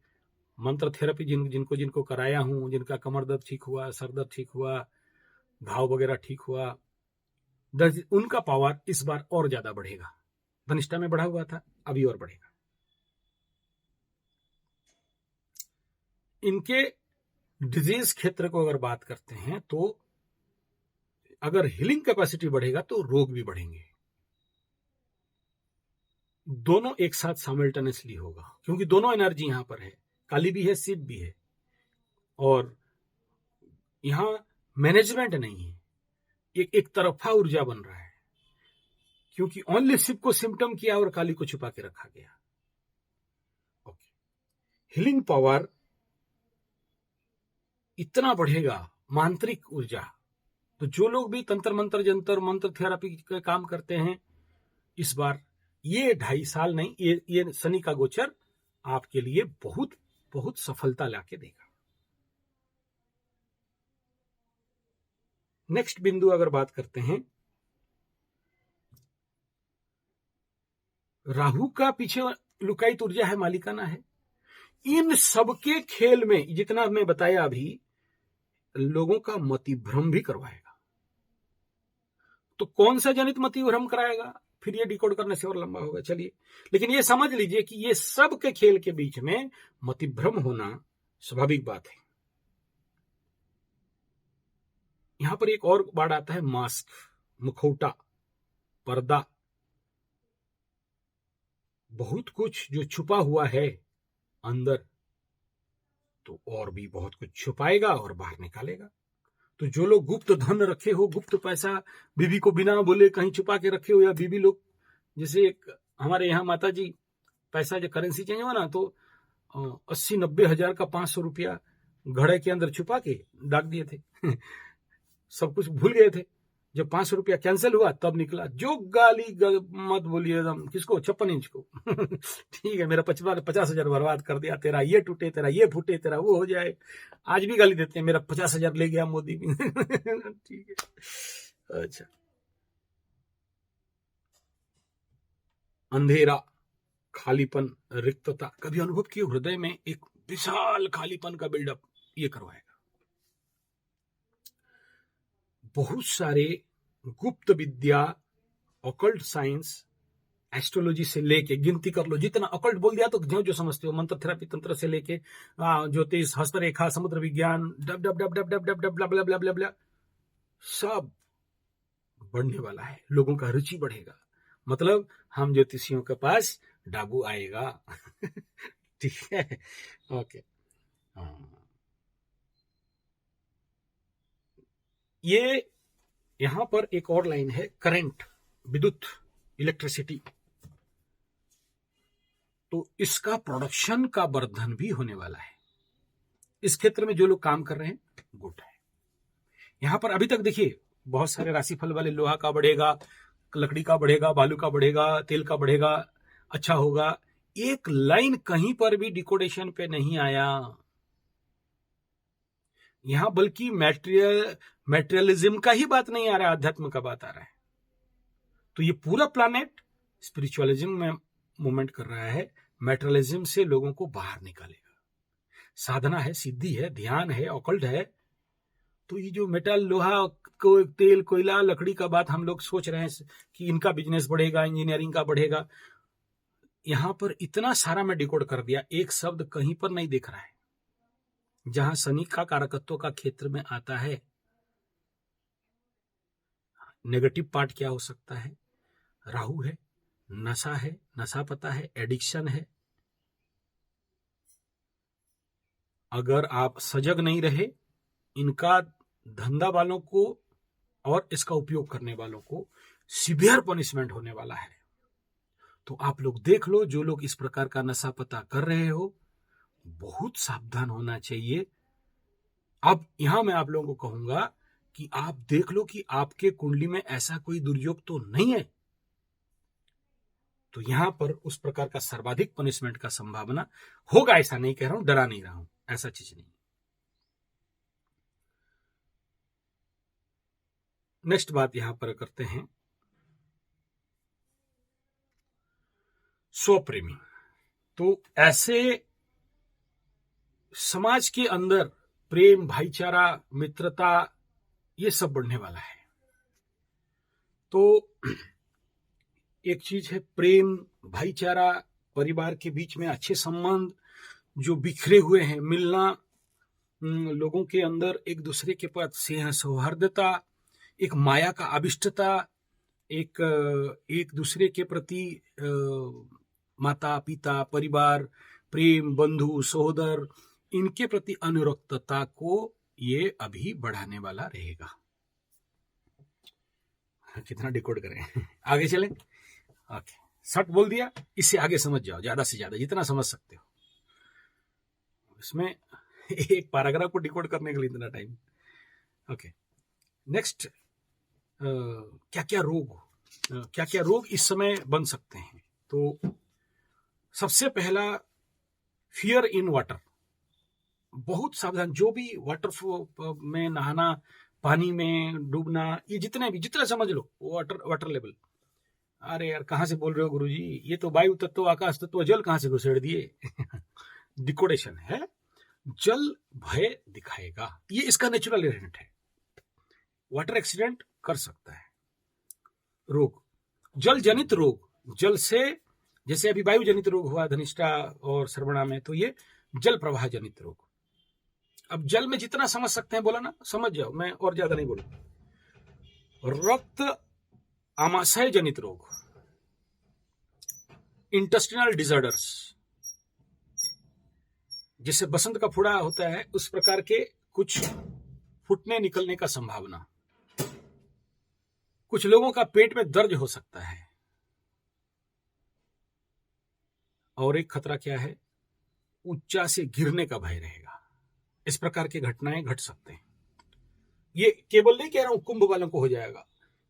मंत्र थेरेपी जिनको कराया हूं, जिनका कमर दर्द ठीक हुआ, सर दर्द ठीक हुआ, घाव वगैरह ठीक हुआ, उनका पावर इस बार और ज्यादा बढ़ेगा। धनिष्ठा में बढ़ा हुआ था, अभी और बढ़ेगा। इनके डिजीज क्षेत्र को अगर बात करते हैं, तो अगर हीलिंग कैपेसिटी बढ़ेगा तो रोग भी बढ़ेंगे। दोनों एक साथ साइमल्टेनियसली होगा, क्योंकि दोनों एनर्जी यहां पर है, काली भी है, शिव भी है, और यहां मैनेजमेंट नहीं है, एक तरफा ऊर्जा बन रहा है, क्योंकि ओनली शिव को सिम्टम किया और काली को छुपा के रखा गया। ओके, हीलिंग पावर इतना बढ़ेगा, मांत्रिक ऊर्जा। तो जो लोग भी तंत्र मंत्र जंतर मंत्र थेरेपी का काम करते हैं, इस बार ये 2.5 साल नहीं, ये शनि का गोचर आपके लिए बहुत बहुत सफलता लाके देगा। नेक्स्ट बिंदु अगर बात करते हैं, राहु का पीछे लुकायित ऊर्जा है, मालिकाना है। इन सबके खेल में जितना मैं बताया अभी, लोगों का मतिभ्रम भी करवाएगा। तो कौन सा जनित मतिभ्रम कराएगा, फिर ये डिकोड करने से और लंबा होगा। चलिए, लेकिन ये समझ लीजिए कि ये सब के खेल के बीच में मतिभ्रम होना स्वाभाविक बात है। यहां पर एक और वर्ड आता है मास्क, मुखौटा, पर्दा। बहुत कुछ जो छुपा हुआ है अंदर, तो और भी बहुत कुछ छुपाएगा और बाहर निकालेगा। तो जो लोग गुप्त धन रखे हो, गुप्त पैसा बीबी को बिना बोले कहीं छुपा के रखे हो, या बीबी लोग, जैसे एक हमारे यहाँ माता जी, पैसा जो करेंसी चेंज हुआ ना, तो 80-90 हजार का 500 रुपया घड़े के अंदर छुपा के डाक दिए थे सब कुछ भूल गए थे। जब 500 रुपया कैंसिल हुआ तब निकला, जो गाली मत बोलिए एकदम, किसको, 56 इंच को ठीक है, मेरा 50 हजार बर्बाद कर दिया, तेरा ये टूटे, तेरा ये फूटे, तेरा वो हो जाए। आज भी गाली देते हैं, मेरा 50 हजार ले गया मोदी भी ठीक है। अच्छा, अंधेरा, खालीपन, रिक्तता कभी अनुभव किए? हृदय में एक विशाल खालीपन का बिल्डअप, ये करवाएगा। बहुत सारे गुप्त विद्या, ऑकल्ट साइंस, एस्ट्रोलॉजी से लेके गिनती कर लो, जितना ऑकल्ट बोल दिया तो जो जो समझते हो, मंत्र थेरेपी, तंत्र से लेके ज्योतिष, हस्तरेखा, समुद्र विज्ञान, dub dub dub dub dub dub dub dub dub dub dub सब बढ़ने वाला है। लोगों का रुचि बढ़ेगा, मतलब हम ज्योतिषियों के पास डाबू आएगा। ठीक है, ओके। ये यहां पर एक और लाइन है, करंट, विद्युत, इलेक्ट्रिसिटी। तो इसका प्रोडक्शन का वर्धन भी होने वाला है। इस क्षेत्र में जो लोग काम कर रहे हैं, गुड है। यहां पर अभी तक देखिए बहुत सारे राशिफल वाले, लोहा का बढ़ेगा, लकड़ी का बढ़ेगा, बालू का बढ़ेगा, तेल का बढ़ेगा, अच्छा होगा। एक लाइन कहीं पर भी डिकोडेशन पे नहीं आया यहां, बल्कि मैटेरियलिज्म का ही बात नहीं आ रहा है, अध्यात्म का बात आ रहा है। तो ये पूरा प्लैनेट स्पिरिचुअलिज्म में मूवमेंट कर रहा है, मैटेरियलिज्म से लोगों को बाहर निकालेगा। साधना है, सिद्धि है, ध्यान है, ऑकल्ट है। तो ये जो मेटल, लोहा, तेल, कोयला, लकड़ी का बात हम लोग सोच रहे हैं कि इनका बिजनेस बढ़ेगा, इंजीनियरिंग का बढ़ेगा, यहां पर इतना सारा मैं डिकोड कर दिया, एक शब्द कहीं पर नहीं दिख रहा है। जहां शनि का कारकत्व का क्षेत्र में आता है, नेगेटिव पार्ट क्या हो सकता है? राहु है, नशा है, नशा पता है, एडिक्शन है। अगर आप सजग नहीं रहे, इनका धंधा वालों को और इसका उपयोग करने वालों को सीवियर पनिशमेंट होने वाला है। तो आप लोग देख लो, जो लोग इस प्रकार का नशा पता कर रहे हो, बहुत सावधान होना चाहिए। अब यहां मैं आप लोगों को कहूंगा कि आप देख लो कि आपके कुंडली में ऐसा कोई दुर्योग तो नहीं है। तो यहां पर उस प्रकार का सर्वाधिक पनिशमेंट का संभावना होगा। ऐसा नहीं कह रहा हूं, डरा नहीं रहा हूं, ऐसा चीज नहीं। नेक्स्ट बात यहां पर करते हैं, स्वप्रेमी। तो ऐसे समाज के अंदर प्रेम, भाईचारा, मित्रता, ये सब बढ़ने वाला है। तो एक चीज है प्रेम, भाईचारा, परिवार के बीच में अच्छे संबंध जो बिखरे हुए हैं, मिलना, लोगों के अंदर एक दूसरे के प्रति स्नेह, सौहार्दता, एक माया का आविष्टता, एक दूसरे के प्रति माता पिता, परिवार, प्रेम, बंधु, सहोदर, इनके प्रति अनुरक्तता को ये अभी बढ़ाने वाला रहेगा। कितना डिकोड करें, आगे चलें। ओके, सट बोल दिया, इससे आगे समझ जाओ, ज्यादा से ज्यादा जितना समझ सकते हो। इसमें एक पैराग्राफ को डिकोड करने के लिए इतना टाइम। ओके, नेक्स्ट, क्या क्या रोग इस समय बन सकते हैं? तो सबसे पहला, फियर इन वाटर। बहुत सावधान, जो भी वाटर में नहाना, पानी में डूबना, ये जितना समझ लो, वाटर लेवल। अरे यार, कहां से बोल रहे हो गुरुजी? ये तो वायु तत्व, आकाश तत्व, जल कहां से घुसेड़ दिए? डिकोडेशन है, जल भय दिखाएगा, ये इसका नेचुरल एलिमेंट है। वाटर एक्सीडेंट कर सकता है। रोग, जल जनित रोग, जल से, जैसे अभी वायु जनित रोग हुआ धनिष्ठा और श्रवणा में, तो ये जल प्रवाह जनित रोग। अब जल में जितना समझ सकते हैं बोला ना, समझ जाओ, मैं और ज्यादा नहीं बोलूं। रक्त आमाशय जनित रोग, इंटेस्टिनल डिसऑर्डर्स, जैसे बसंत का फुड़ा होता है उस प्रकार के कुछ फुटने निकलने का संभावना। कुछ लोगों का पेट में दर्द हो सकता है। और एक खतरा क्या है, ऊंचा से गिरने का भय रहेगा। इस प्रकार की घटनाएं घट सकते हैं। ये केवल नहीं कह रहा हूं कुंभ वालों को हो जाएगा,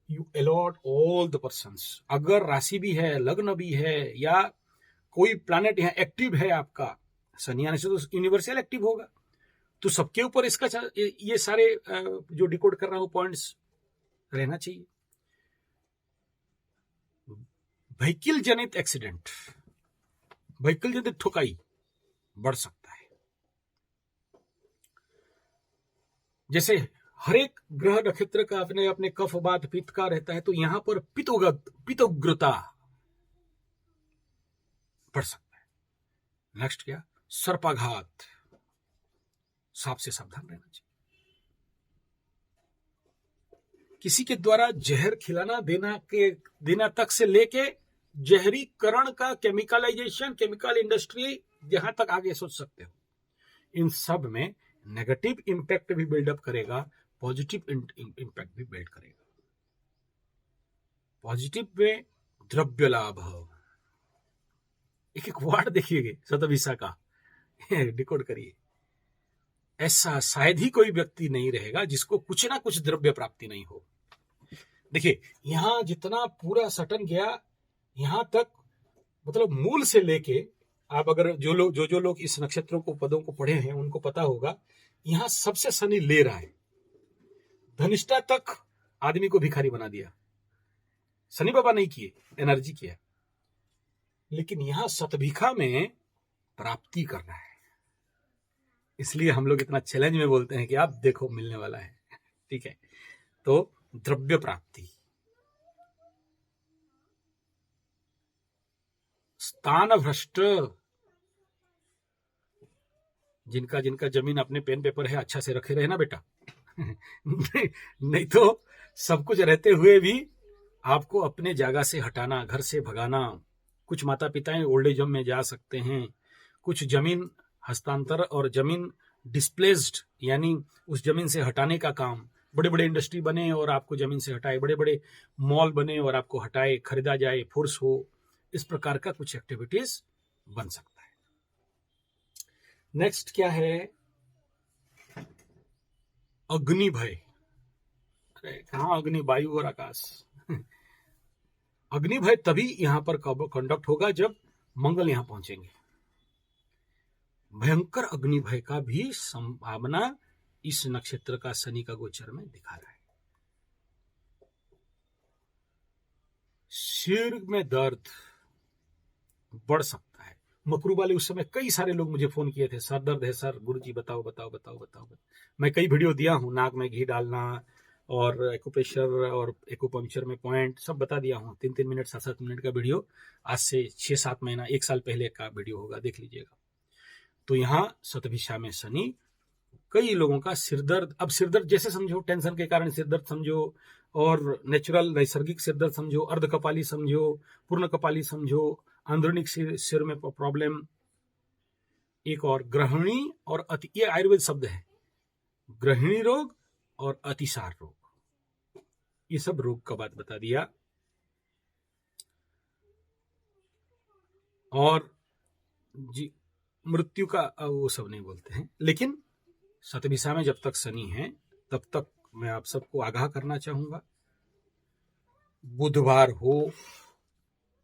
you a lot all the persons. अगर राशि भी है, लग्न भी है, या कोई प्लैनेट यहां एक्टिव है आपका, शनि आने से तो यूनिवर्सल एक्टिव होगा, तो सबके ऊपर इसका ये सारे जो डिकोड कर रहा हूं पॉइंट्स रहना चाहिए। व्हीकल जनित एक्सीडेंट, व्हीकल यदि ठुकाई बढ़ सकता है। जैसे हर एक ग्रह नक्षत्र का अपने अपने कफ वात पित्त का रहता है, तो यहां पर पित्तोग्रता बढ़ सकता है। नेक्स्ट क्या, सर्पाघात, सांप से सावधान रहना चाहिए। किसी के द्वारा जहर खिलाना देना तक से लेके जहरीकरण का केमिकलाइजेशन, केमिकल इंडस्ट्री, जहां तक आगे सोच सकते हो, इन सब में नेगेटिव इंपैक्ट भी बिल्डअप करेगा, पॉजिटिव इंपैक्ट भी बिल्ड करेगा। पॉजिटिव में द्रव्य लाभ, एक एक वर्ड देखिएगा शतभिषा का, डिकोड करिए। ऐसा शायद ही कोई व्यक्ति नहीं रहेगा जिसको कुछ ना कुछ द्रव्य प्राप्ति नहीं हो। देखिए यहां जितना पूरा सटन गया, यहां तक मतलब मूल से लेके, आप अगर जो लोग इस नक्षत्रों को पदों को पढ़े हैं उनको पता होगा, यहां सबसे शनि ले रहा है। धनिष्ठा तक आदमी को भिखारी बना दिया, शनि बाबा नहीं किए, एनर्जी किया, लेकिन यहां शतभिखा में प्राप्ति कर रहा है। इसलिए हम लोग इतना चैलेंज में बोलते हैं कि आप देखो मिलने वाला है, ठीक है। तो द्रव्य प्राप्ति, स्थान भ्रष्ट, जिनका जमीन अपने पेन पेपर है अच्छा से रखे रहे ना बेटा नहीं तो सब कुछ रहते हुए भी आपको अपने जगह से हटाना, घर से भगाना। कुछ माता पिताएं ओल्ड एज होम में जा सकते हैं, कुछ जमीन हस्तांतर और जमीन डिस्प्लेस्ड यानी उस जमीन से हटाने का काम, बड़े बड़े इंडस्ट्री बने और आपको जमीन से हटाए, बड़े बड़े मॉल बने और आपको हटाए, खरीदा जाए, फोर्स हो, इस प्रकार का कुछ एक्टिविटीज बन सकता है। नेक्स्ट क्या है, अग्नि भय। अरे कहां अग्नि, वायु और आकाश अग्नि भय तभी यहां पर कंडक्ट होगा जब मंगल यहां पहुंचेंगे। भयंकर अग्नि भय का भी संभावना इस नक्षत्र का शनि का गोचर में दिखा रहा है। सिर में दर्द बढ़ सकता है। मकरू वाले उस समय कई सारे लोग मुझे फोन किए थे, सर दर्द है सर, गुरुजी बताओ बताओ बताओ बताओ। मैं कई वीडियो दिया हूं, नाक में घी डालना और एक्यूप्रेशर और एक्यूपंक्चर में पॉइंट सब बता दिया हूं। 3-3 मिनट 7-7 मिनट का वीडियो, आज से 6-7 महीना 1 साल पहले का वीडियो होगा, देख लीजिएगा। तो यहाँ शतभिषा में शनि, कई लोगों का सिरदर्द, अब सिरदर्द जैसे समझो, टेंशन के कारण सिरदर्द समझो, और नेचुरल नैसर्गिक सिरदर्द समझो, अर्ध कपाली समझो, पूर्ण कपाली समझो, आंद्रणिक सिर में प्रॉब्लम, एक और ग्रहणी और अति, ये आयुर्वेद शब्द है, ग्रहिणी रोग और अतिसार रोग, ये सब रोग का बात बता दिया। और जी मृत्यु का वो सब नहीं बोलते हैं, लेकिन शतभिषा में जब तक शनि है तब तक मैं आप सबको आगाह करना चाहूंगा, बुधवार हो,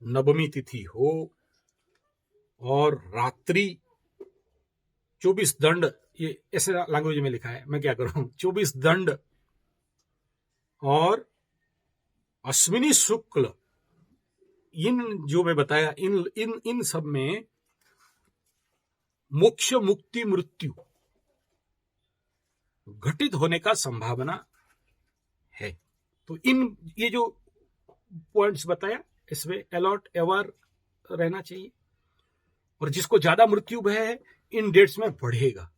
नवमी तिथि हो और रात्रि 24 दंड, ये ऐसे लैंग्वेज में लिखा है, मैं क्या करूं, 24 दंड और अश्विनी शुक्ल, इन जो मैं बताया, इन सब में मोक्ष मुक्ति मृत्यु घटित होने का संभावना है। तो ये जो पॉइंट्स बताया, इसमें अलर्ट अवेयर रहना चाहिए। और जिसको ज्यादा मृत्यु भय है, इन डेट्स में बढ़ेगा,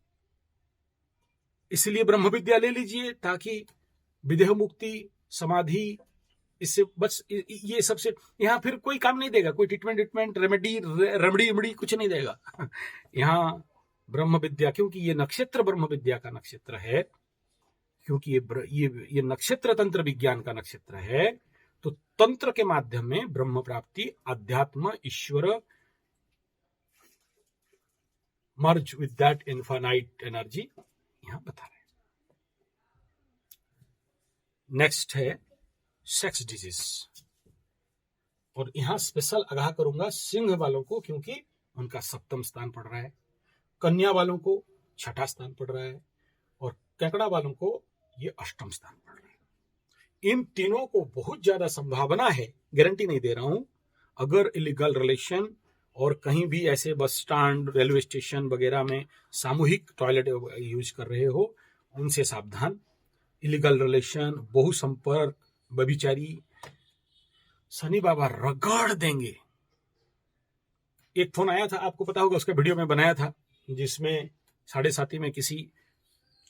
इसलिए ब्रह्म विद्या ले लीजिए, ताकि विदेह मुक्ति, समाधि, इससे बस ये सबसे, यहां फिर कोई काम नहीं देगा, कोई ट्रीटमेंट रेमेडी कुछ नहीं देगा यहां ब्रह्म विद्या, क्योंकि ये नक्षत्र ब्रह्म विद्या का नक्षत्र है, क्योंकि ये नक्षत्र तंत्र विज्ञान का नक्षत्र है। तो तंत्र के माध्यम में ब्रह्म प्राप्ति, अध्यात्म, ईश्वर, merge with that infinite energy यहां बता रहे हैं। नेक्स्ट है सेक्स डिजीज, और यहां स्पेशल आगाह करूंगा सिंह वालों को, क्योंकि उनका 7वां स्थान पड़ रहा है, कन्या वालों को 6ठा स्थान पड़ रहा है, और केकड़ा वालों को ये 8वां स्थान पड़ रहा है। इन तीनों को बहुत ज्यादा संभावना है, गारंटी नहीं दे रहा हूं, अगर इलीगल रिलेशन और कहीं भी ऐसे बस स्टैंड, रेलवे स्टेशन वगैरह में सामूहिक टॉयलेट यूज कर रहे हो, उनसे सावधान। इलीगल रिलेशन, बहु संपर्क, व्यभिचारी, शनि बाबा रगड़ देंगे। एक फोन आया था, आपको पता होगा, उसका वीडियो में बनाया था, जिसमें 7:30 में किसी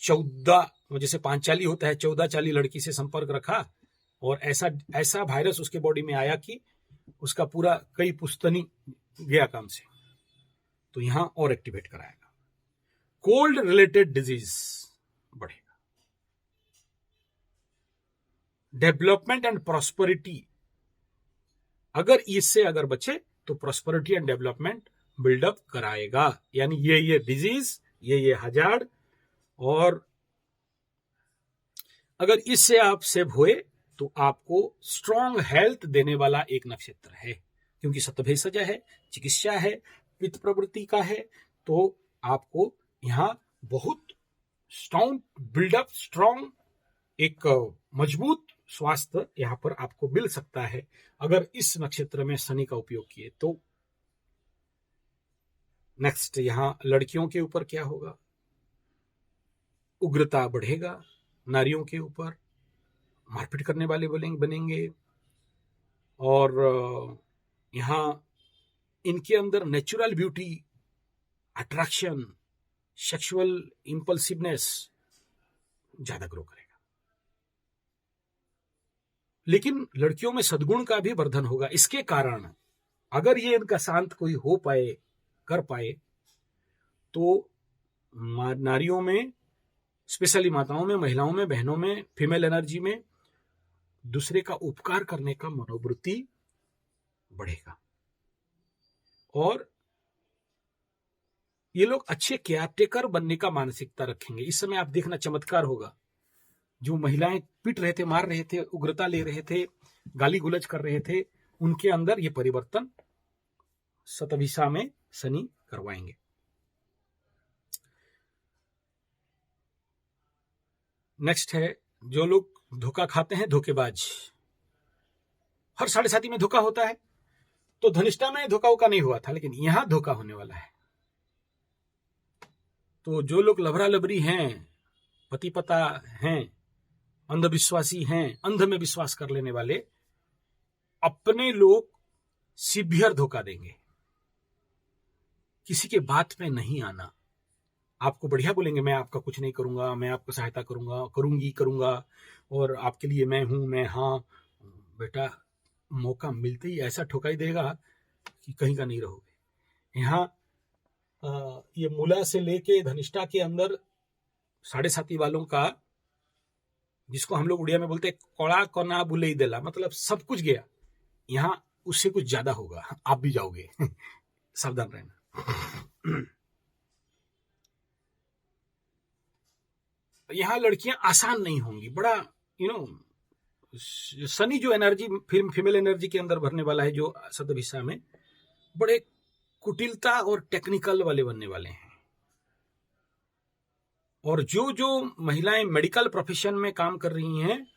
14, जैसे 5 होता है, 14 लड़की से संपर्क रखा और ऐसा वायरस उसके बॉडी में आया कि उसका पूरा कई पुश्तनी गया काम से। तो यहां और एक्टिवेट कराएगा। कोल्ड रिलेटेड डिजीज बढ़ेगा। डेवलपमेंट एंड प्रॉस्पेरिटी, अगर इससे अगर बचे तो प्रॉस्पेरिटी एंड डेवलपमेंट बिल्डअप कराएगा। यानी ये डिजीज, ये हजार्ड, और अगर इससे आप सेव हुए तो आपको स्ट्रॉन्ग हेल्थ देने वाला एक नक्षत्र है, क्योंकि सतभेषज है, चिकित्सा है, पित्त प्रवृत्ति का है, तो आपको यहां बहुत स्ट्रॉन्ग बिल्डअप, स्ट्रॉन्ग एक मजबूत स्वास्थ्य यहां पर आपको मिल सकता है अगर इस नक्षत्र में शनि का उपयोग किए तो। नेक्स्ट, यहां लड़कियों के ऊपर क्या होगा? उग्रता बढ़ेगा, नारियों के ऊपर मारपीट करने वाले बनेंगे, और यहां इनके अंदर नेचुरल ब्यूटी, अट्रैक्शन, सेक्सुअल इंपल्सिवनेस ज्यादा ग्रो करेगा। लेकिन लड़कियों में सद्गुण का भी वर्धन होगा। इसके कारण अगर ये इनका शांत कोई हो पाए, कर पाए, तो नारियों में, स्पेशली माताओं में, महिलाओं में, बहनों में, फीमेल एनर्जी में दूसरे का उपकार करने का मनोवृत्ति बढ़ेगा। और ये लोग अच्छे केयरटेकर बनने का मानसिकता रखेंगे। इस समय आप देखना चमत्कार होगा, जो महिलाएं पीट रहे थे, मार रहे थे, उग्रता ले रहे थे, गाली गुलज कर रहे थे, उनके अंदर ये परिवर्तन शतभिषा में शनि करवाएंगे। नेक्स्ट है, जो लोग धोखा खाते हैं, धोखेबाज, हर 7:30 में धोखा होता है। तो धनिष्ठा में धोखा वोखा नहीं हुआ था, लेकिन यहां धोखा होने वाला है। तो जो लोग लभरा लबरी हैं, पति पता हैं, अंधविश्वासी हैं, अंध में विश्वास कर लेने वाले, अपने लोग सीवियर धोखा देंगे। किसी के बात में नहीं आना। आपको बढ़िया बोलेंगे, मैं आपका कुछ नहीं करूंगा, मैं आपको सहायता करूंगा, करूंगा, और आपके लिए मैं हूं, मैं, हाँ बेटा, मौका मिलते ही ऐसा ठोकाई देगा कि कहीं का नहीं रहोगे। यहाँ ये मूला से लेके धनिष्ठा के अंदर 7:30 वालों का, जिसको हम लोग उड़िया में बोलते हैं कोड़ा कोना बुले देला, मतलब सब कुछ गया। यहां उससे कुछ ज्यादा होगा, आप भी जाओगे। सावधान रहना। यहां लड़कियां आसान नहीं होंगी। बड़ा शनि जो एनर्जी फीमेल एनर्जी के अंदर भरने वाला है, जो शतभिषा में, बड़े कुटिलता और टेक्निकल वाले बनने वाले हैं। और जो महिलाएं मेडिकल प्रोफेशन में काम कर रही हैं,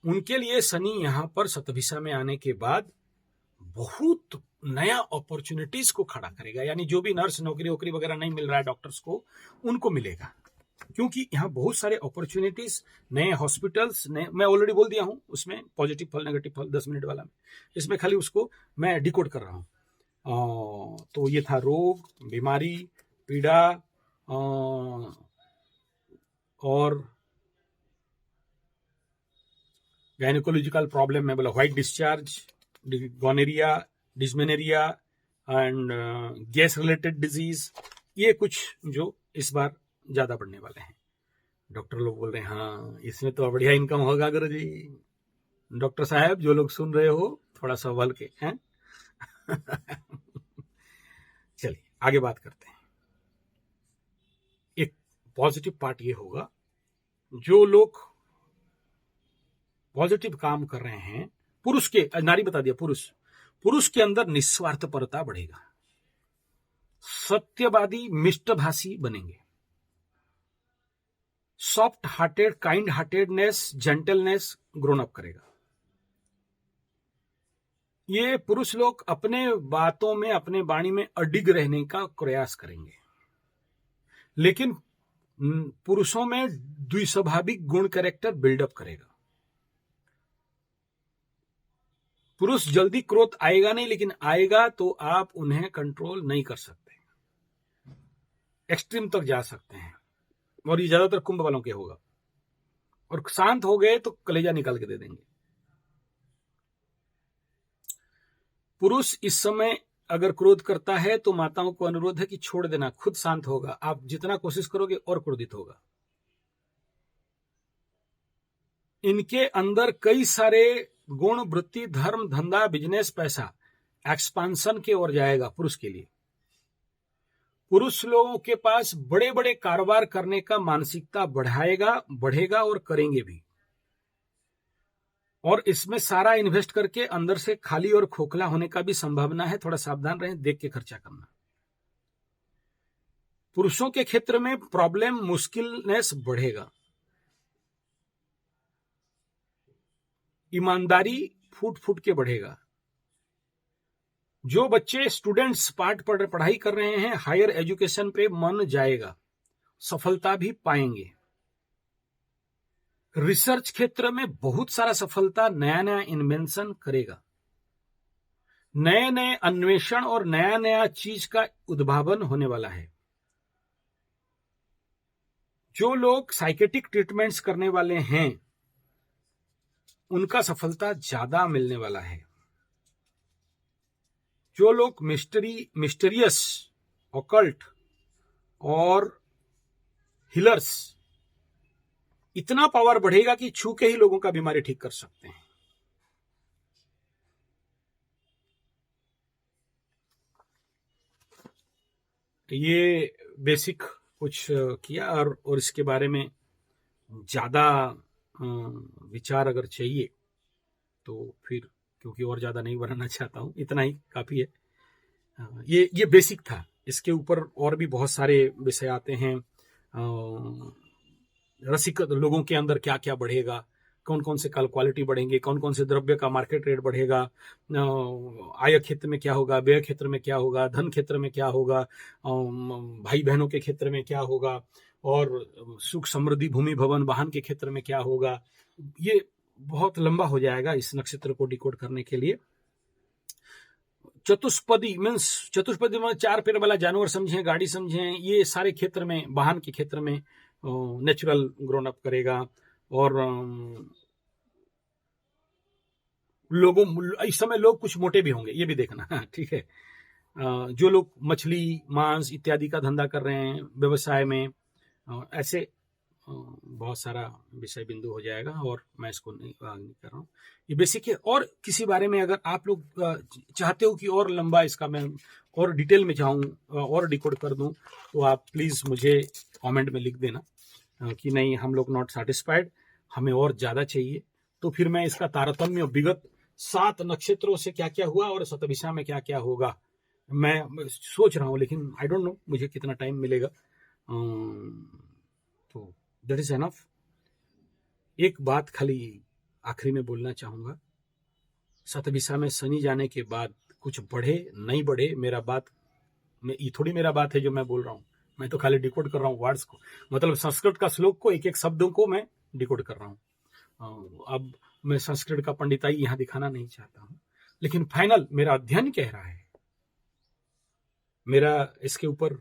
उनके लिए शनि यहां पर शतभिषा में आने के बाद बहुत नया अपॉर्चुनिटीज को खड़ा करेगा। यानी जो भी नर्स, नौकरी वोकरी वगैरह नहीं मिल रहा है डॉक्टर्स को, उनको मिलेगा, क्योंकि यहाँ बहुत सारे अपॉर्चुनिटीज, नए हॉस्पिटल्स, मैं ऑलरेडी बोल दिया हूं उसमें, पॉजिटिव फल, नेगेटिव फल, 10 मिनट वाला में, इसमें खाली उसको मैं डिकोड कर रहा हूं। तो ये था रोग, बीमारी, पीड़ा, और गायनेकोलॉजिकल प्रॉब्लम में बोला white discharge, gonorrhoea, dysmenorrhoea and gas related disease, ये कुछ जो इस बार ज्यादा बढ़ने वाले हैं। डॉक्टर लोग बोल रहे हैं हाँ इसमें तो बढ़िया इनकम होगा गुरु जी। डॉक्टर साहब जो लोग सुन रहे हो, थोड़ा सा संभल के हैं। चलिए आगे बात करते हैं। एक पॉजिटिव पार्ट ये होगा, जो लोग पॉजिटिव काम कर रहे हैं, पुरुष के, नारी बता दिया, पुरुष के अंदर निस्वार्थपरता बढ़ेगा, सत्यवादी, मिष्टभाषी बनेंगे, soft hearted, kind heartedness, gentleness grown up करेगा। ये पुरुष लोग अपने बातों में, अपने वाणी में अडिग रहने का प्रयास करेंगे, लेकिन पुरुषों में द्विस्वाभाविक गुण कैरेक्टर बिल्डअप करेगा। पुरुष जल्दी क्रोध आएगा नहीं, लेकिन आएगा तो आप उन्हें कंट्रोल नहीं कर सकते, एक्सट्रीम तक जा सकते हैं, और ये ज्यादातर कुंभ वालों के होगा। और शांत हो गए तो कलेजा निकाल के दे देंगे। पुरुष इस समय अगर क्रोध करता है तो माताओं को अनुरोध है कि छोड़ देना, खुद शांत होगा। आप जितना कोशिश करोगे और क्रोधित होगा। इनके अंदर कई सारे गुण, वृत्ति, धर्म, धंधा, बिजनेस, पैसा एक्सपांशन की ओर जाएगा पुरुष के लिए। पुरुष लोगों के पास बड़े बड़े कारोबार करने का मानसिकता बढ़ेगा और करेंगे भी, और इसमें सारा इन्वेस्ट करके अंदर से खाली और खोखला होने का भी संभावना है। थोड़ा सावधान रहें, देख के खर्चा करना। पुरुषों के क्षेत्र में प्रॉब्लम, मुश्किलनेस बढ़ेगा। ईमानदारी फूट फूट के बढ़ेगा। जो बच्चे स्टूडेंट्स पढ़ाई कर रहे हैं, हायर एजुकेशन पे मन जाएगा, सफलता भी पाएंगे। रिसर्च क्षेत्र में बहुत सारा सफलता, नया नया इन्वेंशन करेगा, नए नए अन्वेषण और नया नया चीज का उद्भावन होने वाला है। जो लोग साइकेट्रिक ट्रीटमेंट्स करने वाले हैं, उनका सफलता ज्यादा मिलने वाला है। जो लोग मिस्टीरियस, ऑकल्ट और हीलर्स, इतना पावर बढ़ेगा कि छू के ही लोगों का बीमारी ठीक कर सकते हैं। तो ये बेसिक कुछ किया, और इसके बारे में ज्यादा विचार अगर चाहिए तो फिर, क्योंकि और ज्यादा नहीं बनाना चाहता हूं, इतना ही काफी है। ये बेसिक था। इसके ऊपर और भी बहुत सारे विषय आते हैं। रसिक लोगों के अंदर क्या क्या बढ़ेगा, कौन कौन से क्वालिटी बढ़ेंगे, कौन कौन से द्रव्य का मार्केट रेट बढ़ेगा, आय क्षेत्र में क्या होगा, व्यय क्षेत्र में क्या होगा, धन क्षेत्र में क्या होगा, भाई बहनों के क्षेत्र में क्या होगा, और सुख समृद्धि, भूमि भवन वाहन के क्षेत्र में क्या होगा। ये बहुत लंबा हो जाएगा इस नक्षत्र को डिकोड करने के लिए। चतुष्पदी में 4 पैर वाला जानवर समझें, गाड़ी समझें, ये सारे क्षेत्र में, वाहन के क्षेत्र में नेचुरल ग्रोन अप करेगा। और लोगों, इस समय लोग कुछ मोटे भी होंगे, ये भी देखना, ठीक है। जो लोग मछली, मांस इत्यादि का धंधा कर रहे हैं, व्यवसाय में, ऐसे बहुत सारा विषय बिंदु हो जाएगा, और मैं इसको नहीं कर रहा हूँ, ये बेसिक है। और किसी बारे में अगर आप लोग चाहते हो कि और लंबा इसका मैं और डिटेल में जाऊं और डिकोड कर दूं, तो आप प्लीज मुझे कमेंट में लिख देना कि नहीं, हम लोग नॉट सेटिस्फाइड, हमें और ज्यादा चाहिए। तो फिर मैं इसका तारतम्य विगत 7 नक्षत्रों से क्या क्या हुआ और शतभिषा में क्या क्या होगा मैं सोच रहा हूँ, लेकिन आई डोंट नो मुझे कितना टाइम मिलेगा। तो दैट इज एनफ। एक बात खाली आखिरी में बोलना चाहूंगा, शतभिषा में शनि जाने के बाद कुछ बढ़े नहीं बढ़े, मेरा बात में ये थोड़ी मेरा बात है जो मैं बोल रहा हूँ, मैं तो खाली डिकोड कर रहा हूँ वर्ड्स को, मतलब संस्कृत का श्लोक को, एक एक शब्दों को मैं डिकोड कर रहा हूँ। अब मैं संस्कृत का पंडिताई यहां दिखाना नहीं चाहता हूं, लेकिन फाइनल मेरा अध्ययन कह रहा है, मेरा इसके ऊपर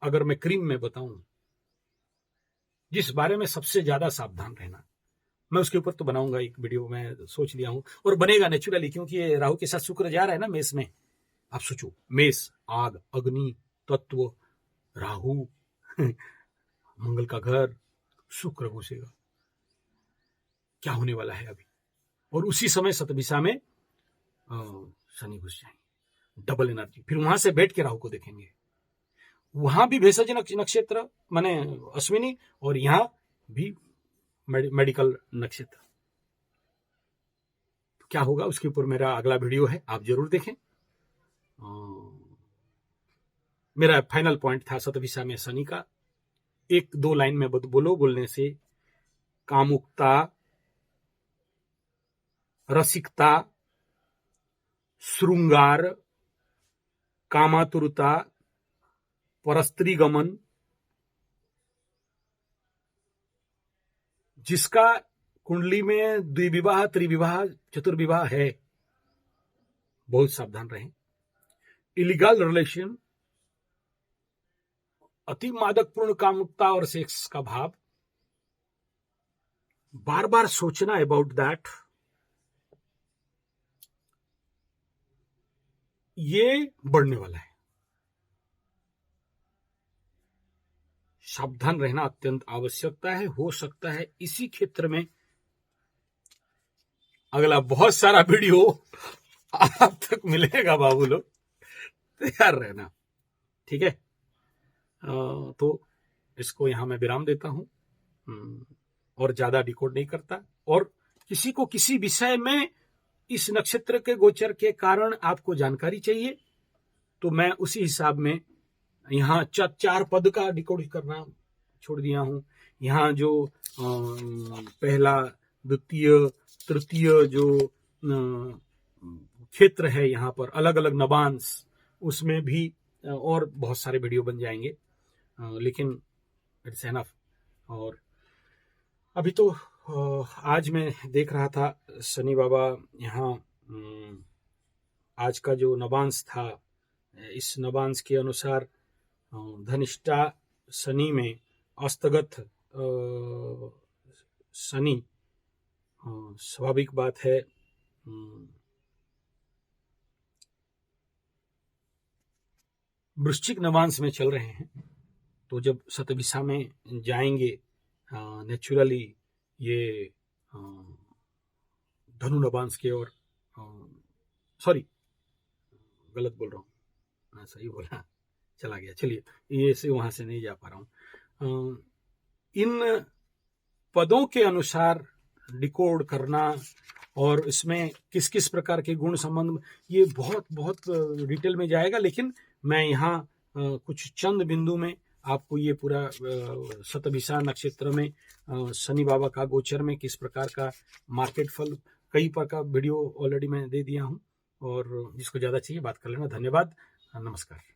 अगर मैं क्रीम में बताऊं, जिस बारे में सबसे ज्यादा सावधान रहना, मैं उसके ऊपर तो बनाऊंगा एक वीडियो, मैं सोच लिया हूं, और बनेगा नेचुरली, क्योंकि ये राहु के साथ शुक्र जा रहा है ना मेष में। आप सोचो, मेष, आग, अग्नि तत्व, राहु, मंगल का घर, शुक्र घुसेगा, क्या होने वाला है अभी। और उसी समय शतभिषा में शनि घुस जाएंगे, डबल एनर्जी। फिर वहां से बैठ के राहु को देखेंगे, वहां भी भेषज नक्षत्र माने अश्विनी, और यहां भी मेडिकल नक्षत्र। तो क्या होगा उसके ऊपर मेरा अगला वीडियो है, आप जरूर देखें। मेरा फाइनल पॉइंट था शतभिषा में शनि का। 1-2 लाइन में बोलने से कामुकता, रसिकता, श्रृंगार, कामातुरता, परस्त्री गमन, जिसका कुंडली में द्विविवाह, त्रिविवाह, चतुर्विवाह है, बहुत सावधान रहें। इलीगल रिलेशन, अति मादकपूर्ण कामुकता और सेक्स का भाव, बार बार सोचना अबाउट दैट, ये बढ़ने वाला है। सावधान रहना अत्यंत आवश्यकता है। हो सकता है इसी क्षेत्र में अगला बहुत सारा वीडियो आप तक मिलेगा बाबू लोग, तैयार रहना, ठीक है। तो इसको यहां मैं विराम देता हूं और ज्यादा डिकोड नहीं करता। और किसी को किसी विषय में इस नक्षत्र के गोचर के कारण आपको जानकारी चाहिए तो मैं उसी हिसाब में यहाँ 4 पद का डिकोड करना छोड़ दिया हूं। यहाँ जो पहला, द्वितीय, तृतीय जो क्षेत्र है, यहाँ पर अलग अलग नवांश, उसमें भी और बहुत सारे वीडियो बन जाएंगे, लेकिन इट्स एनफ। और अभी तो आज मैं देख रहा था शनि बाबा यहाँ, आज का जो नवांश था, इस नवांश के अनुसार धनिष्ठा शनि में अस्तगत शनि, स्वाभाविक बात है वृश्चिक नवांश में चल रहे हैं। तो जब शतभिषा में जाएंगे नेचुरली ये धनु नवांश के ओर, सॉरी गलत बोल रहा हूँ, सही बोला, चला गया, चलिए ये से वहां से नहीं जा पा रहा हूँ। इन पदों के अनुसार डिकोड करना और इसमें किस किस प्रकार के गुण संबंध, ये बहुत बहुत डिटेल में जाएगा, लेकिन मैं यहाँ कुछ चंद बिंदु में आपको ये पूरा शतभिषा नक्षत्र में शनि बाबा का गोचर में किस प्रकार का मार्केट फल, कई प्रकार वीडियो ऑलरेडी मैं दे दिया हूँ, और जिसको ज़्यादा चाहिए बात कर लेना। धन्यवाद, नमस्कार।